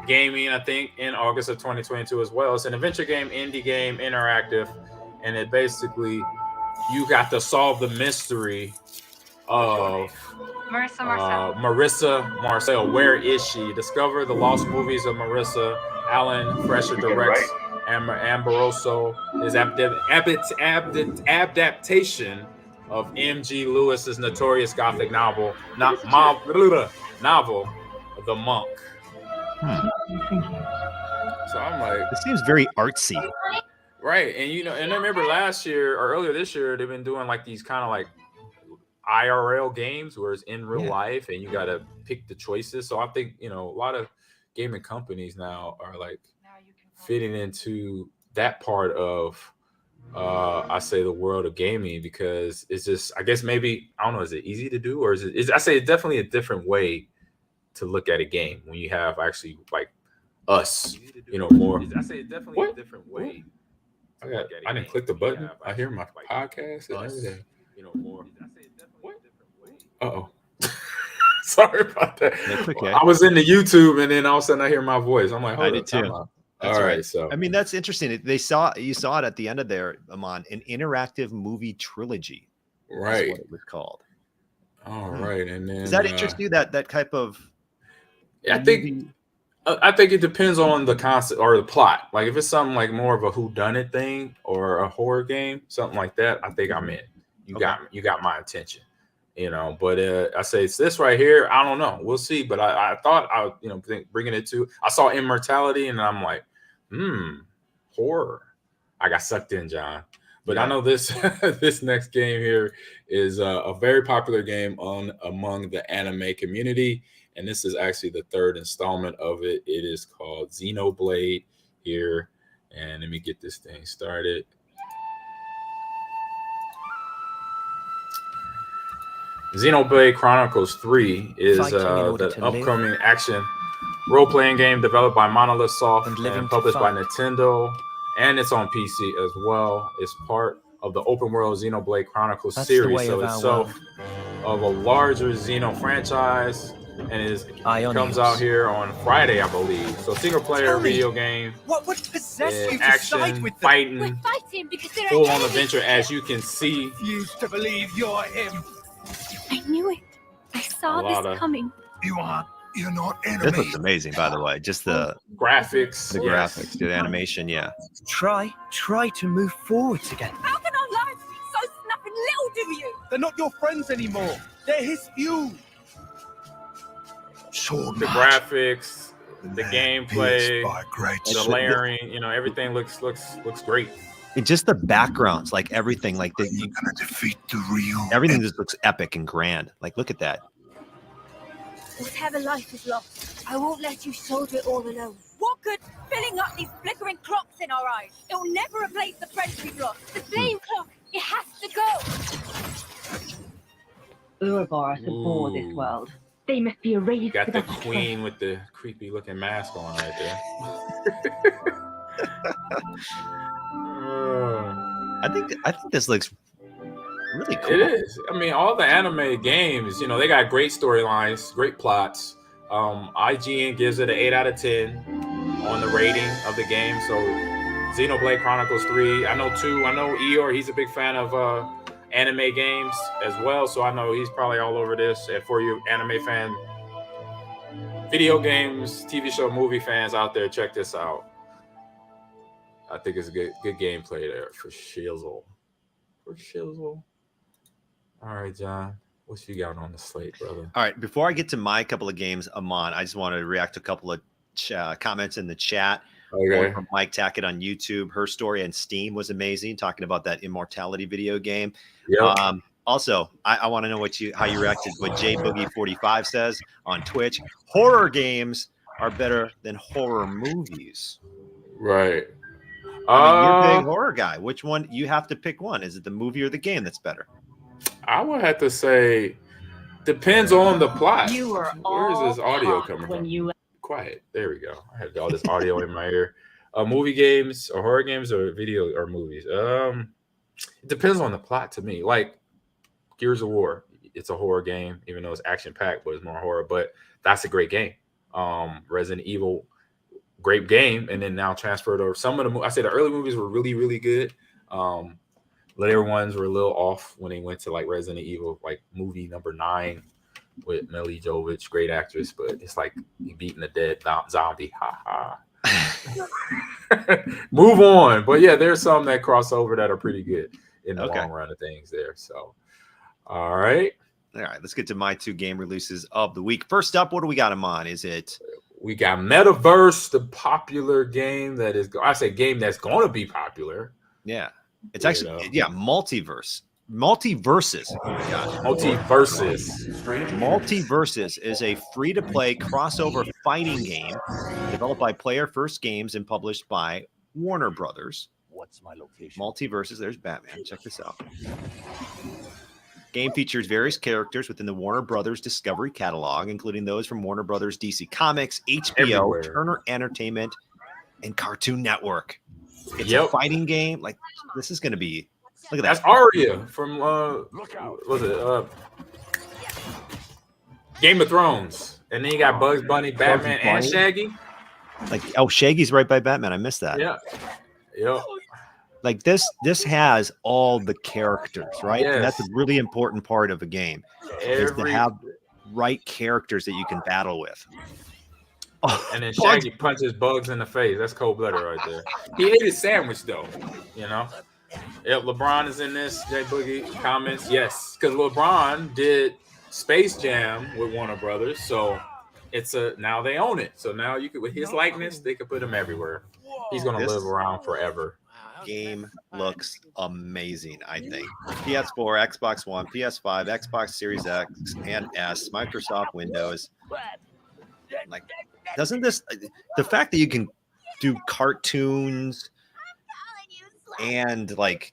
gaming, I think, in August of 2022 as well. It's an adventure game, indie game, interactive, and it basically, you got to solve the mystery of Marissa Marcel. Where is she? Discover the lost movies of Marissa. Alan Fresher directs Amoroso. Is adaptation of M.G. Lewis's notorious Gothic novel, The Monk. So I'm like, this seems very artsy. Right. And and I remember last year or earlier this year, they've been doing like these kind of like IRL games where it's in real life and you got to pick the choices. So I think, a lot of gaming companies now are like fitting into that part of, I say, the world of gaming, because it's just, I guess maybe, I don't know, is it easy to do, or I say it's definitely a different way to look at a game when you have actually like us, more. I say it's definitely a different way. I didn't click the button. I hear my podcast and everything. More. Uh-oh. Sorry about that. That's okay. I was in the YouTube and then all of a sudden I hear my voice. I'm like, hold I did too. All right. So I mean, that's interesting. You saw it at the end of there, Ahman, an interactive movie trilogy. Right. That's what it was called. All right. And then does that interest you, that type of I think it depends on the concept or the plot. Like if it's something like more of a whodunit thing or a horror game, something like that, I think I'm in. You got my attention, But I say it's this right here. I don't know. We'll see. But I thought I would, bringing it to. I saw Immortality and I'm like, horror. I got sucked in, John. But I know this this next game here is a very popular game among the anime community. And this is actually the third installment of it. It is called Xenoblade here. And let me get this thing started. Xenoblade Chronicles 3 is the upcoming action role-playing game developed by Monolith Soft and published by Nintendo. And it's on PC as well. It's part of the open world Xenoblade Chronicles series. So it's of a larger Xeno franchise. And comes out here on Friday, I believe. So single player video game. What would possess you to action, side with fighting, full on adventure, as you can see. Refuse to believe you're him. I knew it. I saw this coming. You're not enemy. This looks amazing, by the way. Just the graphics, graphics, the animation, yeah. Try to move forwards again. How can our lives be so snapping little to you? They're not your friends anymore. They're his few. The graphics, the gameplay, the layering, everything looks great. And just the backgrounds, like everything, like you're gonna defeat the real. Everything just looks epic and grand. Like, look at that. Whatever life is lost, I won't let you shoulder it all alone. What good filling up these flickering clocks in our eyes? It will never replace the friends we've lost. The flame clock, it has to go. Ouroboros abhor this world. They must be erased. Got the without queen with the creepy looking mask on right there. I think this looks really cool. It is. I mean, all the anime games, they got great storylines, great plots. IGN gives it an 8 out of 10 on the rating of the game. So Xenoblade Chronicles 3. I know Eeyore, he's a big fan of anime games as well. So I know he's probably all over this. And for you anime fan, video games, TV show, movie fans out there, check this out. I think it's a good gameplay there for Shizzle. All right, John. What you got on the slate, brother? All right. Before I get to my couple of games, Ahman, I just want to react to a couple of comments in the chat. Okay. One from Mike Tackett on YouTube. Her story on Steam was amazing, talking about that Immortality video game. Yep. Also, I want to know how you reacted to what J Boogie 45 says on Twitch. Horror games are better than horror movies. Right. I mean, you're a big horror guy. Which one? You have to pick one. Is it the movie or the game that's better? I would have to say depends on the plot. You were Where is this audio coming when from? you Quiet. There we go. I had all this audio in my ear. Movie games or horror games or video or movies. It depends on the plot to me. Like Gears of War, it's a horror game, even though it's action packed, but it's more horror. But that's a great game. Resident Evil, great game, and then now transferred over. Some of the I say the early movies were really, really good. Later ones were a little off when they went to like Resident Evil, like movie number 9 with Mila Jovovich, great actress, but it's like he beating a dead zombie. Ha ha. Move on. But yeah, there's some that cross over that are pretty good in the long run of things there. So, all right. All right, let's get to my 2 game releases of the week. First up, what do we got them on? Is it? We got Metaverse, the popular game that is, I say game that's going to be popular. Yeah. It's actually, Multiversus. Multiversus. Multiversus is a free-to-play crossover fighting game developed by Player First Games and published by Warner Brothers. What's my location? Multiversus, there's Batman. Check this out. Game features various characters within the Warner Brothers Discovery catalog, including those from Warner Brothers DC Comics, HBO, Everywhere. Turner Entertainment, and Cartoon Network. It's a fighting game. Like, this is going to be. Look at that. That's Arya from was it Game of Thrones, and then you got Bugs Bunny, Batman, and Shaggy. Like, Shaggy's right by Batman. I missed that. Yeah. Like this has all the characters, right? Yes. And that's a really important part of a game is to have right characters that you can battle with. Oh, and then Shaggy punches Bugs in the face. That's cold-blooded right there. He ate his sandwich though, Yep, LeBron is in this. J Boogie comments, yes, because LeBron did Space Jam with Warner Brothers, so it's now they own it. So now you could, with his likeness, they could put him everywhere. He's gonna live around forever. Game looks amazing, I think. PS4, Xbox One, PS5, Xbox Series X and S, Microsoft Windows. Like, doesn't this, the fact that you can do cartoons and like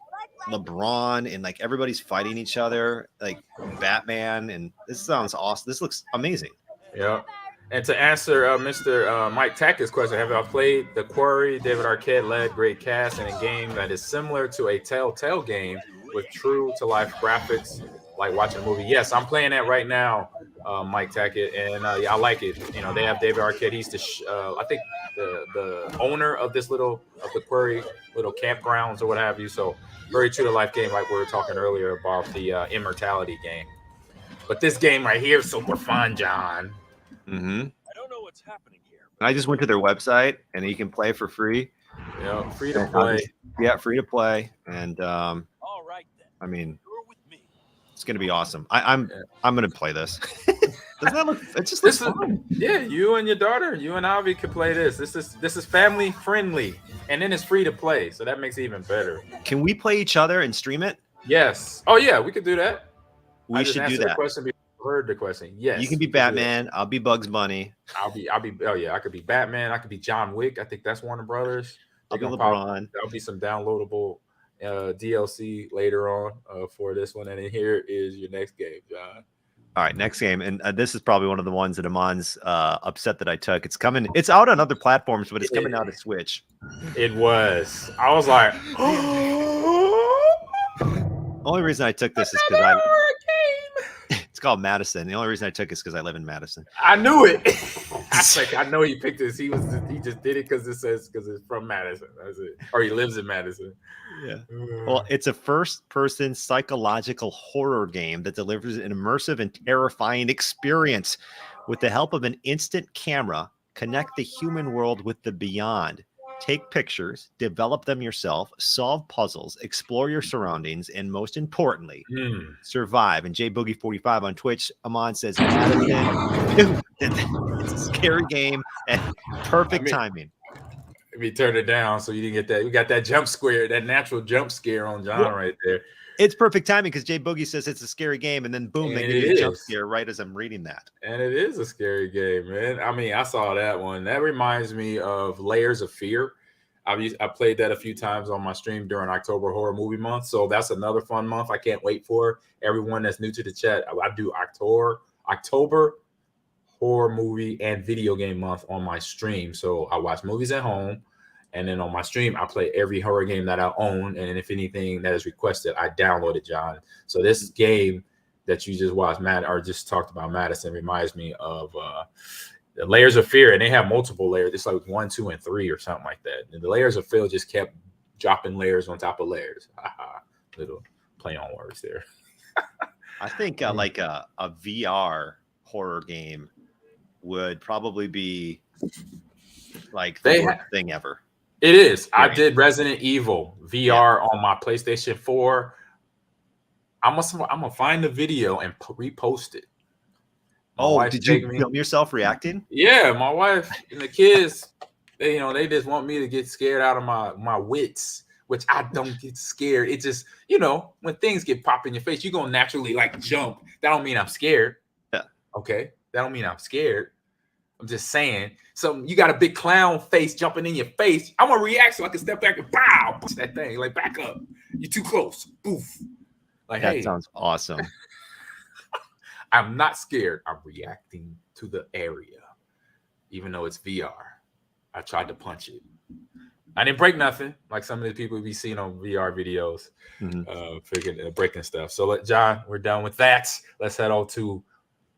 LeBron and like everybody's fighting each other, like Batman, and this sounds awesome. This looks amazing. Yeah. And to answer Mr. Mike Tackett's question, have y'all played The Quarry? David Arquette led, great cast, and a game that is similar to a Telltale game with true-to-life graphics, like watching a movie. Yes, I'm playing that right now, Mike Tackett, and I like it. They have David Arquette. He's I think the owner of this of The Quarry, little campgrounds or what have you. So very true-to-life game, like we were talking earlier about the Immortality game. But this game right here is super fun, John. Mm-hmm. I don't know what's happening here. I just went to their website and you can play for free. Yeah, free to play. Yeah, free to play. And All right then. I mean, You're with me. it's gonna be awesome. I'm gonna play this. Doesn't that look? It just looks fun. Yeah, you and your daughter, you and Avi could play this. This is family friendly, and then it's free to play, so that makes it even better. Can we play each other and stream it? Yes. Oh yeah, we could do that. We should do that. Question before heard the question. Yes, You can be Batman. I'll be Bugs Bunny. I'll be. Oh yeah, I could be Batman. I could be John Wick. I think that's Warner Brothers. I'll They're be gonna LeBron. There'll be some downloadable DLC later on for this one. And then here is your next game, John. All right, next game, and this is probably one of the ones that Ahman's upset that I took. It's coming. It's out on other platforms, but it's coming out to Switch. It was. I was like, Only reason I took this is because it's called Madison. The only reason I took it is because I live in Madison. I knew it. I was like, I know he picked this. He just did it because it's from Madison. That's it. Or he lives in Madison. Yeah. Well, it's a first-person psychological horror game that delivers an immersive and terrifying experience. With the help of an instant camera, connect the human world with the beyond. Take pictures, develop them yourself, solve puzzles, explore your surroundings, and most importantly, survive. And JBoogie45 on Twitch, Ahman says, Madison, it's a scary game and perfect timing. Let me turn it down so you didn't get that. We got that jump scare, that natural jump scare on John right there. It's perfect timing because Jay Boogie says it's a scary game, and then boom, they give you a jump scare right as I'm reading that. And it is a scary game, man. I mean, I saw that one. That reminds me of Layers of Fear. I played that a few times on my stream during October Horror Movie Month, so that's another fun month I can't wait for. Everyone that's new to the chat, I do October Horror Movie and Video Game Month on my stream. So I watch movies at home, and then on my stream, I play every horror game that I own. And if anything that is requested, I download it, John. So this game that you just watched, just talked about, Madison, reminds me of the Layers of Fear. And they have multiple layers. It's like 1, 2, and 3 or something like that. And the Layers of Fear just kept dropping layers on top of layers. Little play on words there. I think like a VR horror game would probably be like the worst thing ever. It is. I did Resident Evil VR on my PlayStation 4. I'm gonna find the video and repost it. Did you film yourself reacting? Yeah, my wife and the kids, they just want me to get scared out of my wits, which I don't get scared. It just, when things get popped in your face, you're gonna naturally like jump. That don't mean I'm scared. Yeah. Okay. That don't mean I'm scared. I'm just saying. So you got a big clown face jumping in your face. I'm gonna react so I can step back and pow, push that thing. Like, back up. You're too close. Boof. Like, that sounds awesome. I'm not scared. I'm reacting to the area, even though it's VR. I tried to punch it. I didn't break nothing, like some of the people we seen on VR videos, breaking stuff. So, John, we're done with that. Let's head on to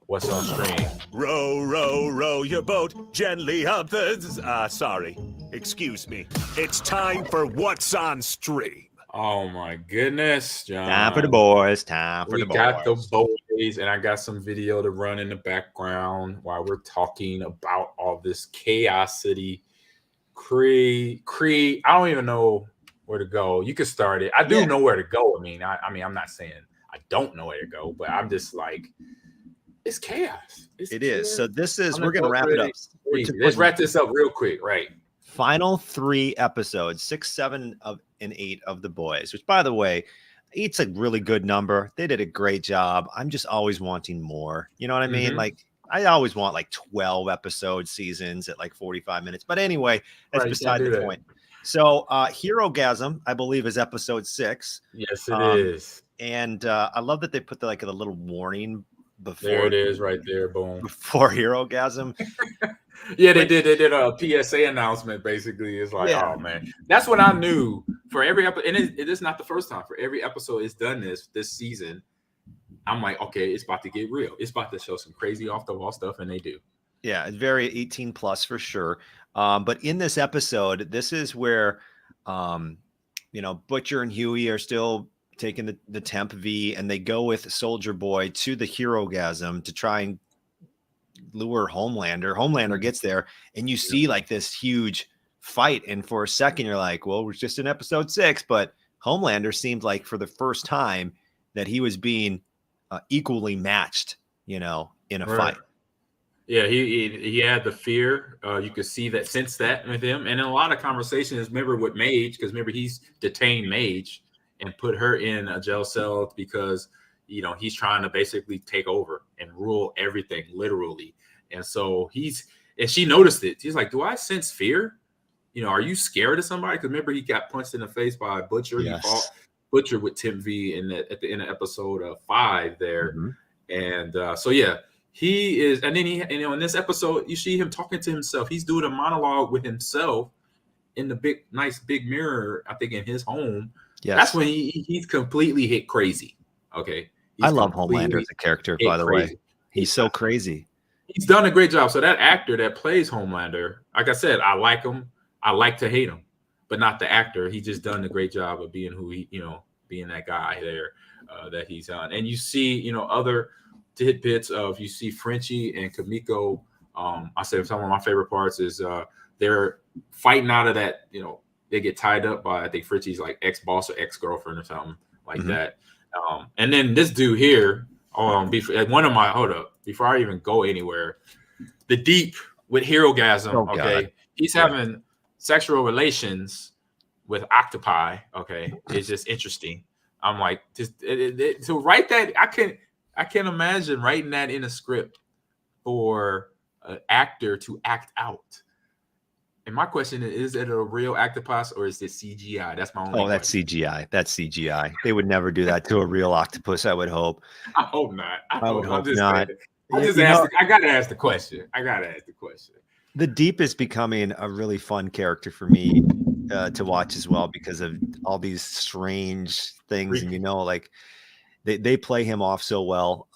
what's on stream. Row, row, row your boat gently up the... sorry. Excuse me. It's time for what's on stream. Oh, my goodness, John. Time for the boys. We got the boys, and I got some video to run in the background while we're talking about all this Chaos City. Creed. I don't even know where to go. You can start it. I do know where to go. I mean, I'm not saying I don't know where to go, but I'm just like, it's chaos. It is. So this is, we're going to wrap it up. Let's wrap this up real quick, right? Final 3 episodes, 6, 7, and 8 of The Boys, which, by the way, it's a really good number. They did a great job. I'm just always wanting more. You know what I mean? Like, I always want like 12 episode seasons at like 45 minutes. But anyway, that's beside the point. So Herogasm, I believe, is episode 6. Yes, it is. And I love that they put a little warning before. There it is right there. Boom. Before Herogasm. Yeah, they did a PSA announcement. Basically, it's like, oh man, that's what I knew for every episode. And it is not the first time. For every episode it's done this season, I'm like, okay, it's about to get real. It's about to show some crazy off the wall stuff, and they do. Yeah, it's very 18 plus for sure. But in this episode, this is where, Butcher and Huey are still taking the temp V, and they go with Soldier Boy to the Herogasm to try and lure Homelander. Homelander gets there, and you see like this huge fight, and for a second you're like, well, we're just in episode 6, but Homelander seemed like for the first time that he was being equally matched, in a fight. Yeah, he had the fear. You could see that, sense that with him, and in a lot of conversations, remember with Mage, because remember he's detained Mage and put her in a jail cell because he's trying to basically take over and rule everything, literally. And so and she noticed it. She's like, do I sense fear? Are you scared of somebody? Because remember, he got punched in the face by a Butcher. Yes. He fought Butcher with Tim V at the end of episode 5 there. And so yeah, he is. And then in this episode, you see him talking to himself. He's doing a monologue with himself in the nice big mirror, I think in his home. Yes. That's when he's completely hit crazy. Okay. I love Homelander as a character, by the way. He's so crazy. He's done a great job. So that actor that plays Homelander, like I said, I like him. I like to hate him, but not the actor. He just done a great job of being who being that guy there that he's on. And you see, other tidbits of, you see Frenchie and Kamiko. I said some of my favorite parts is they're fighting out of that, they get tied up by, I think Frenchie's like ex-boss or ex-girlfriend or something like that. And then this dude here, before I even go anywhere, the Deep with Herogasm, okay? He's having sexual relations with octopi, okay? It's just interesting. I'm like, to write that, I can't imagine writing that in a script for an actor to act out. And my question is it a real octopus or is it CGI? That's my only that's CGI. That's CGI. They would never do that to a real octopus, I would hope. I hope not. I would hope not. I gotta ask the question. The Deep is becoming a really fun character for me to watch as well because of all these strange things. And like they play him off so well.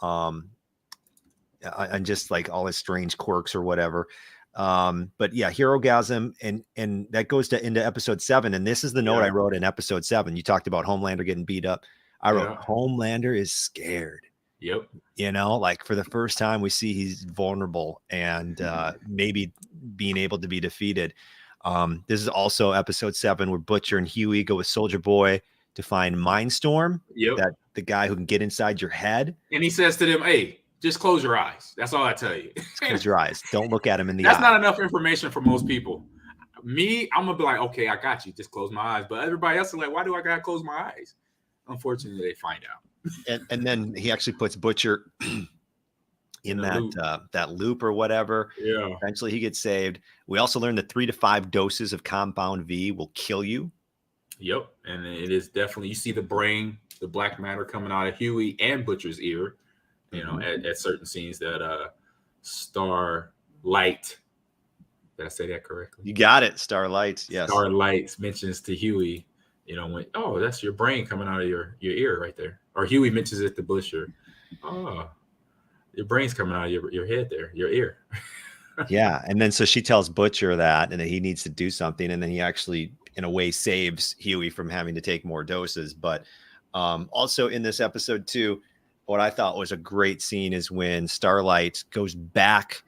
And just like all his strange quirks or whatever. But yeah, Herogasm, and that goes into episode 7. And this is the note I wrote in episode 7. You talked about Homelander getting beat up. I wrote Homelander is scared. Yep. Like for the first time we see he's vulnerable and maybe being able to be defeated. This is also episode 7 where Butcher and Huey go with Soldier Boy to find Mindstorm, that the guy who can get inside your head. And he says to them, hey, just close your eyes. That's all I tell you. Close your eyes. Don't look at him in the eye. That's not enough information for most people. Me, I'm going to be like, okay, I got you. Just close my eyes. But everybody else is like, why do I got to close my eyes? Unfortunately, they find out. And then he actually puts Butcher in that loop or whatever. Yeah. Eventually he gets saved. We also learned that 3 to 5 doses of Compound V will kill you. Yep. And it is definitely, you see the brain, the black matter coming out of Huey and Butcher's ear, at certain scenes that Starlight, did I say that correctly? You got it. Starlight. Yes. Starlight mentions to Huey, when, oh, that's your brain coming out of your ear right there. Or Huey mentions it to Butcher. Oh, your brain's coming out of your head there, your ear. Yeah. And then so she tells Butcher that, and that he needs to do something. And then he actually, in a way, saves Huey from having to take more doses. But also in this episode too, what I thought was a great scene is when Starlight goes back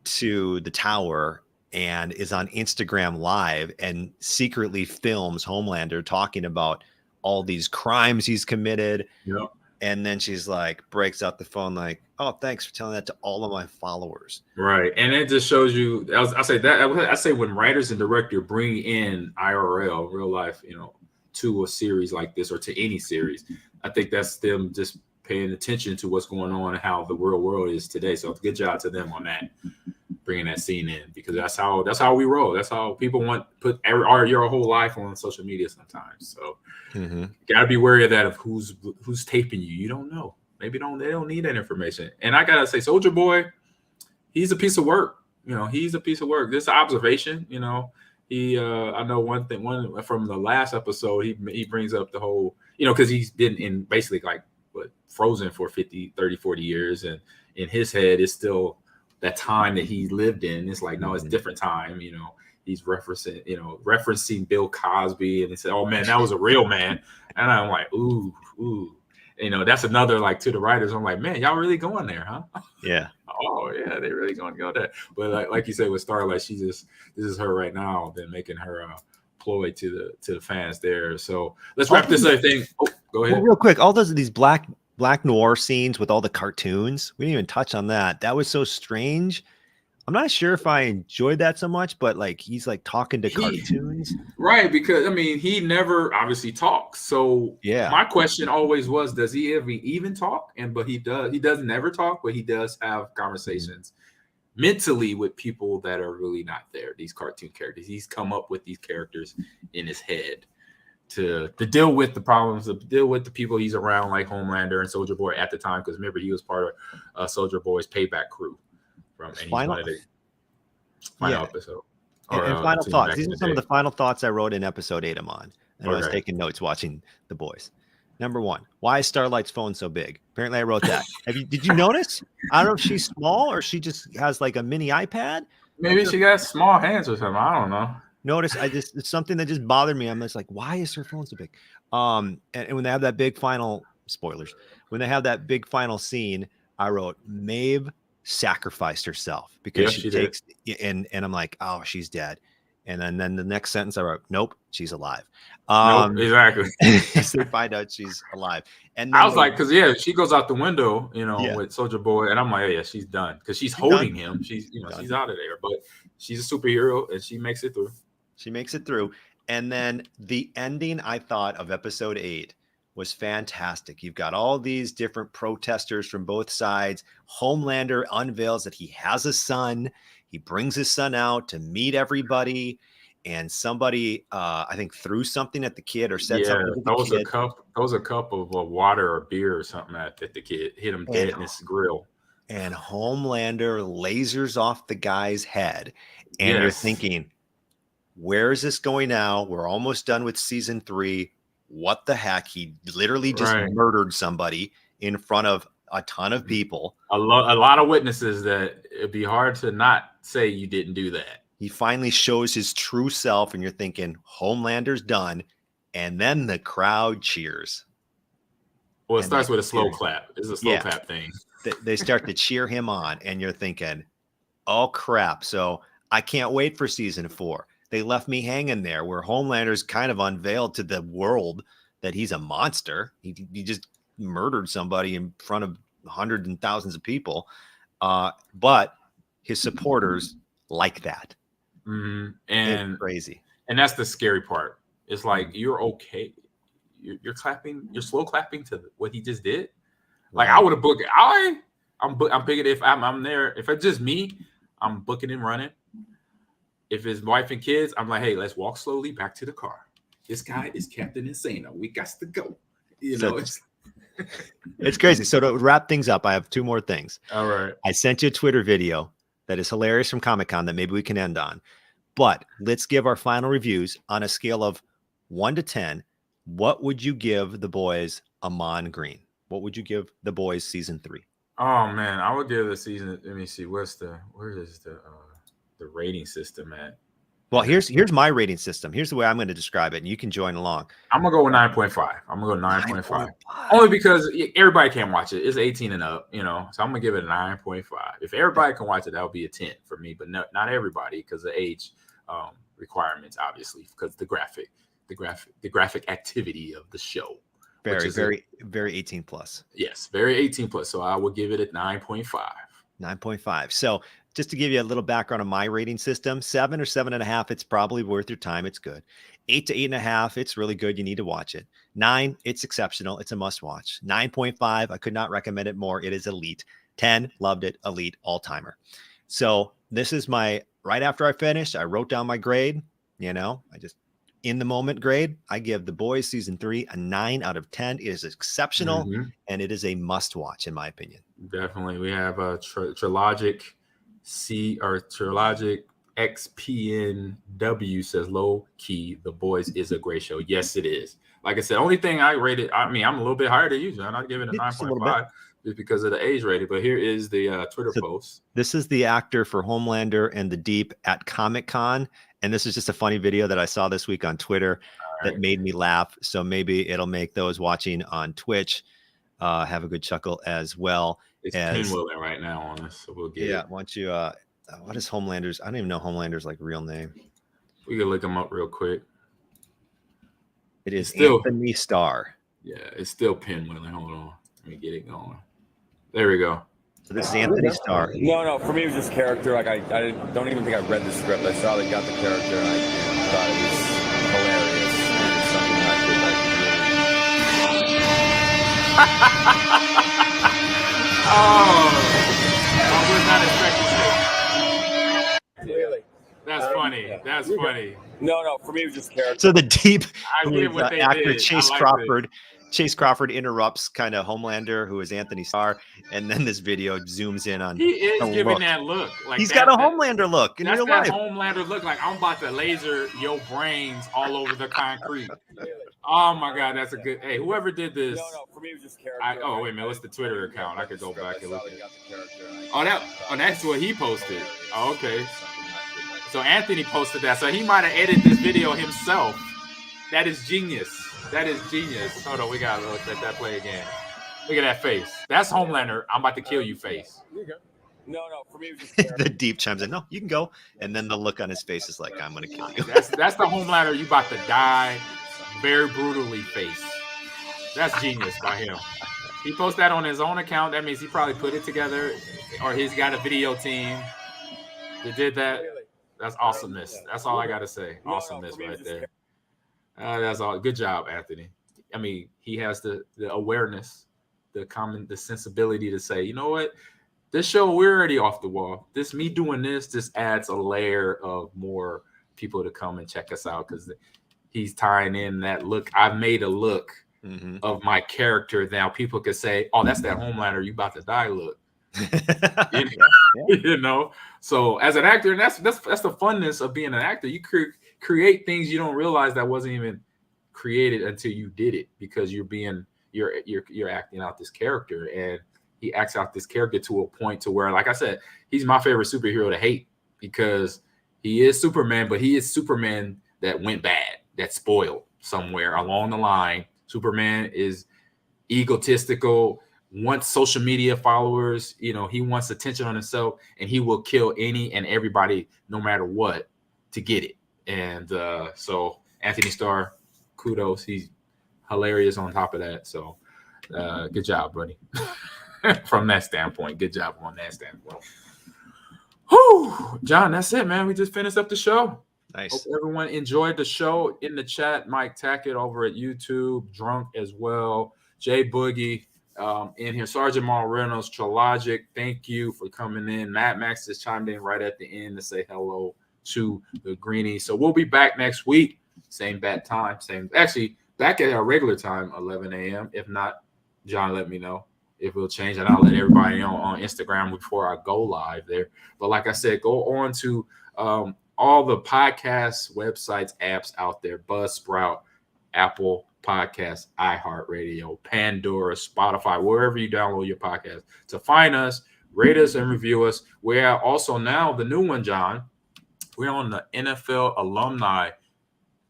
to the tower and is on Instagram Live and secretly films Homelander talking about all these crimes he's committed. Yep. And then she's like, breaks out the phone like, oh, thanks for telling that to all of my followers. Right. And it just shows you, I say when writers and director bring in IRL, real life, to a series like this or to any series, I think that's them just paying attention to what's going on and how the real world is today. So good job to them on that, bringing that scene in, because that's how we roll. That's how people put your whole life on social media sometimes. So gotta be wary of that, of who's taping you. You don't know. Maybe they don't need that information. And I gotta say, Soldier Boy, he's a piece of work. He's a piece of work. This observation, he I know one from the last episode, he brings up the whole, because he's been in basically like frozen for 50, 30, 40 years. And in his head, it's still that time that he lived in. It's like, no, it's a different time. He's referencing Bill Cosby, and he said, oh man, that was a real man. And I'm like, ooh. That's another, like, to the writers, I'm like, man, y'all really going there, huh? Yeah. Oh yeah, they really going to go there. But like you said with Starlight, this is her right now, then making her ploy to the fans there. So let's wrap this other thing. Oh, go ahead. Well, real quick, all these black noir scenes with all the cartoons, we didn't even touch on that. That was so strange. I'm not sure if I enjoyed that so much, but like he's like talking to cartoons. Right, because I mean, he never obviously talks. So Yeah. my question always was, does he ever even talk? But he does. He doesn't never talk, but he does have conversations mentally with people that are really not there. These cartoon characters. He's come up with these characters in his head to deal with the problems, to deal with the people he's around, like Homelander and Soldier Boy at the time. Because remember, he was part of Soldier Boy's payback crew. And he's one of the final episode. And final thoughts. These are some of the final thoughts I wrote in episode 8, Ahman. And I was taking notes watching The Boys. Number 1, why is Starlight's phone so big? Apparently I wrote that. Did you notice? I don't know if she's small or she just has like a mini iPad. Maybe she got small hands or something. I don't know. Notice it's something that just bothered me. I'm just like, why is her phone so big? And when they have that big final spoilers, when they have that big final scene, I wrote Maeve sacrificed herself because she takes and I'm like, oh, she's dead. And then the next sentence I wrote, nope, she's alive. Nope, exactly. So they find out she's alive. And I was like, because she goes out the window, with Soldier Boy, and I'm like, yeah, she's done because she's holding him. She's she's out of there, but she's a superhero and she makes it through. She makes it through. And then the ending, I thought, of episode 8 was fantastic. You've got all these different protesters from both sides. Homelander unveils that he has a son. He brings his son out to meet everybody. And somebody, I think, threw something at the kid or said something to the kid. That was a cup of water or beer or something at the kid. Hit him dead in his grill. And Homelander lasers off the guy's head. And you're thinking, where is this going now? We're almost done with season 3. What the heck? He literally just murdered somebody in front of a ton of people. A lot of witnesses that it'd be hard to not say you didn't do that. He finally shows his true self, and you're thinking, Homelander's done. And then the crowd cheers. Well, it starts with a slow clap. It's a slow clap thing. They start to cheer him on, and you're thinking, oh, crap. So I can't wait for season 4. They left me hanging there where Homelander's kind of unveiled to the world that he's a monster. He just murdered somebody in front of hundreds and thousands of people. But his supporters like that. Mm-hmm. And it's crazy. And that's the scary part. It's like, you're okay. You're clapping. You're slow clapping to what he just did. Like, I would have booked it. I'm bigger if I'm there. If it's just me, I'm booking and running. If it's wife and kids, I'm like, hey, let's walk slowly back to the car. This guy is Captain Insano. We got to go. It's crazy. So to wrap things up, I have 2 more things. All right. I sent you a Twitter video that is hilarious from Comic-Con that maybe we can end on. But let's give our final reviews on a scale of 1 to 10. What would you give The Boys Ahman Green? What would you give The Boys season 3? Oh man, I would give the season. Let me see. Where is the rating system at? Well, here's my rating system. Here's the way I'm going to describe it, and you can join along. I'm gonna go with 9.5. I'm gonna go 9.5. Only because everybody can't watch it. It's 18 and up, so I'm gonna give it a 9.5. If everybody can watch it, that would be a 10 for me, but not everybody because of age requirements, obviously, because the graphic activity of the show. Very 18 plus. Yes, very 18 plus. So I would give it a 9.5. 9.5. So just to give you a little background on my rating system, 7 or 7.5, it's probably worth your time. It's good. 8 to 8.5, it's really good. You need to watch it. 9, it's exceptional. It's a must watch. 9.5, I could not recommend it more. It is elite. 10, loved it. Elite, all timer. So this is my, right after I finished, I wrote down my grade, I just, in the moment grade, I give The Boys season 3 a 9 out of 10. It is exceptional, and it is a must watch, in my opinion. Definitely. We have a Trilogic XPNW says low key. The Boys is a great show. Yes, it is. Like I said, only thing I rated, I'm a little bit higher than you, John. I give it a 9.5 just because of the age rating. But here is the Twitter post. This is the actor for Homelander and the Deep at Comic-Con. And this is just a funny video that I saw this week on Twitter that made me laugh. So maybe it'll make those watching on Twitch have a good chuckle as well. It's pinwheeling right now on us, so we'll get it. Yeah, why don't you, what is Homelander's? I don't even know Homelander's real name. We can look him up real quick. It is Anthony Starr. Yeah, it's still pinwheeling. Hold on. Let me get it going. There we go. So this is Anthony Starr. No, for me it was just character. Like I don't even think I read the script. I saw they got the character and I thought it was hilarious. And it's something I could like really. Really? That's funny. That's funny. No, for me it was just character. So the deep I get what they actor did. Chase I liked Crawford. Chase Crawford interrupts kind of Homelander, who is Anthony Starr, and then this video zooms in on. He is the giving look. that look. Like He's got a Homelander look in That's real that life. Homelander look. Like I'm about to laser your brains all over the concrete. Oh my God, that's a good. Hey, whoever did this. No, for me it was just character. Oh wait a minute, what's the Twitter account? I could go back and look at it. Got the character and That's what he posted. Oh, okay. So Anthony posted that. So he might have edited this video himself. That is genius. That is genius. Hold on, we gotta let that play again. Look at that face. That's Homelander. I'm about to kill you face. No, for me it was just character. The deep chimes in. No, you can go. And then the look on his face is like, I'm gonna kill you. That's the Homelander. You about to die very brutally face. That's genius by him. He posted that on his own account. That means he probably put it together, or he's got a video team that did that. That's awesomeness. That's all I gotta say. Awesomeness right there. That's all. Good job, Anthony. I mean, he has the awareness, the sensibility to say, you know what, this show, we're already off the wall. Me doing this adds a layer of more people to come and check us out because he's tying in that look. I've made a look of my character. Now people could say, oh, that's that Homelander, you about to die look. You know, so as an actor, and that's the funness of being an actor. You create things you don't realize that wasn't even created until you did it, because you're acting out this character, and he acts out this character to a point to where, like I said, he's my favorite superhero to hate because he is Superman, but he is Superman that went bad, that spoiled somewhere along the line. Superman is egotistical, wants social media followers, he wants attention on himself, and he will kill any and everybody no matter what to get it. And so Anthony Starr, kudos, he's hilarious on top of that. So good job, buddy. From that standpoint, good job on that standpoint. Whew, John, that's it, man. We just finished up the show. Nice. Hope everyone enjoyed the show. In the chat, Mike Tackett over at YouTube, Drunk as well, Jay Boogie in here, Sergeant Maul Reynolds, Trologic, thank you for coming in. Mad Max just chimed in right at the end to say hello to the Greenie. So we'll be back next week, same bat time, actually back at our regular time, 11 a.m. If not, John, let me know if it'll change, and I'll let everybody know on Instagram before I go live there. But like I said, go on to all the podcast websites, apps out there, Buzzsprout, Apple Podcasts, iHeartRadio, Pandora, Spotify, wherever you download your podcast, to find us, rate us, and review us. We are also now the new one, John. We're on the NFL Alumni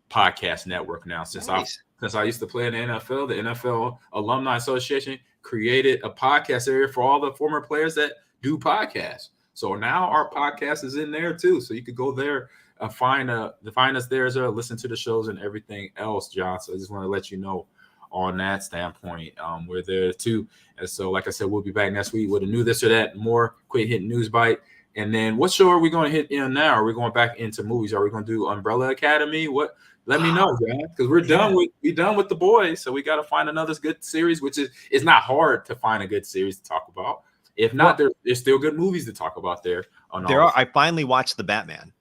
Podcast Network now. Since I used to play in the NFL Alumni Association created a podcast area for all the former players that do podcasts. So now our podcast is in there too. So you could go there, find us there, listen to the shows and everything else, John. So I just want to let you know on that standpoint, we're there too. And so, like I said, we'll be back next week with a new this or that, more quick hit news bite. And then what show are we going to hit in now? Are we going back into movies? Are we going to do Umbrella Academy? What? Let me know, John, because we're done with the boys. So we got to find another good series, which it's not hard to find a good series to talk about. If not, there's still good movies to talk about there. I finally watched The Batman.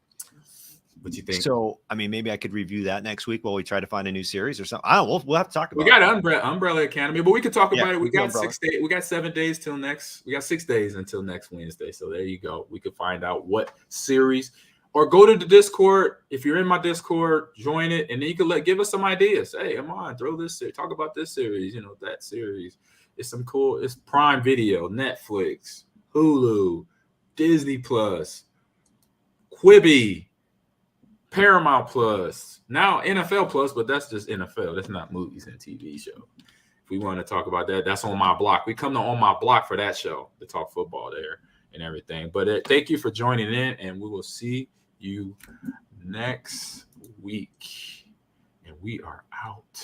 What you think? So, I mean, maybe I could review that next week while we try to find a new series or something. I don't know. We'll have to talk about it. We got Umbrella Academy, but we could talk about it. We got Umbrella. 6 days. We got 7 days till next. We got 6 days until next Wednesday. So there you go. We could find out what series, or go to the Discord. If you're in my Discord, join it, and then you can give us some ideas. Hey, come on, throw this, talk about this series, that series. It's some cool, it's Prime Video, Netflix, Hulu, Disney Plus, Quibi, Paramount Plus, now NFL Plus, but that's just NFL. That's not movies and TV show. If we want to talk about that, that's on my block. We come to On My Block for that show to talk football there and everything. But thank you for joining in, and we will see you next week. And we are out.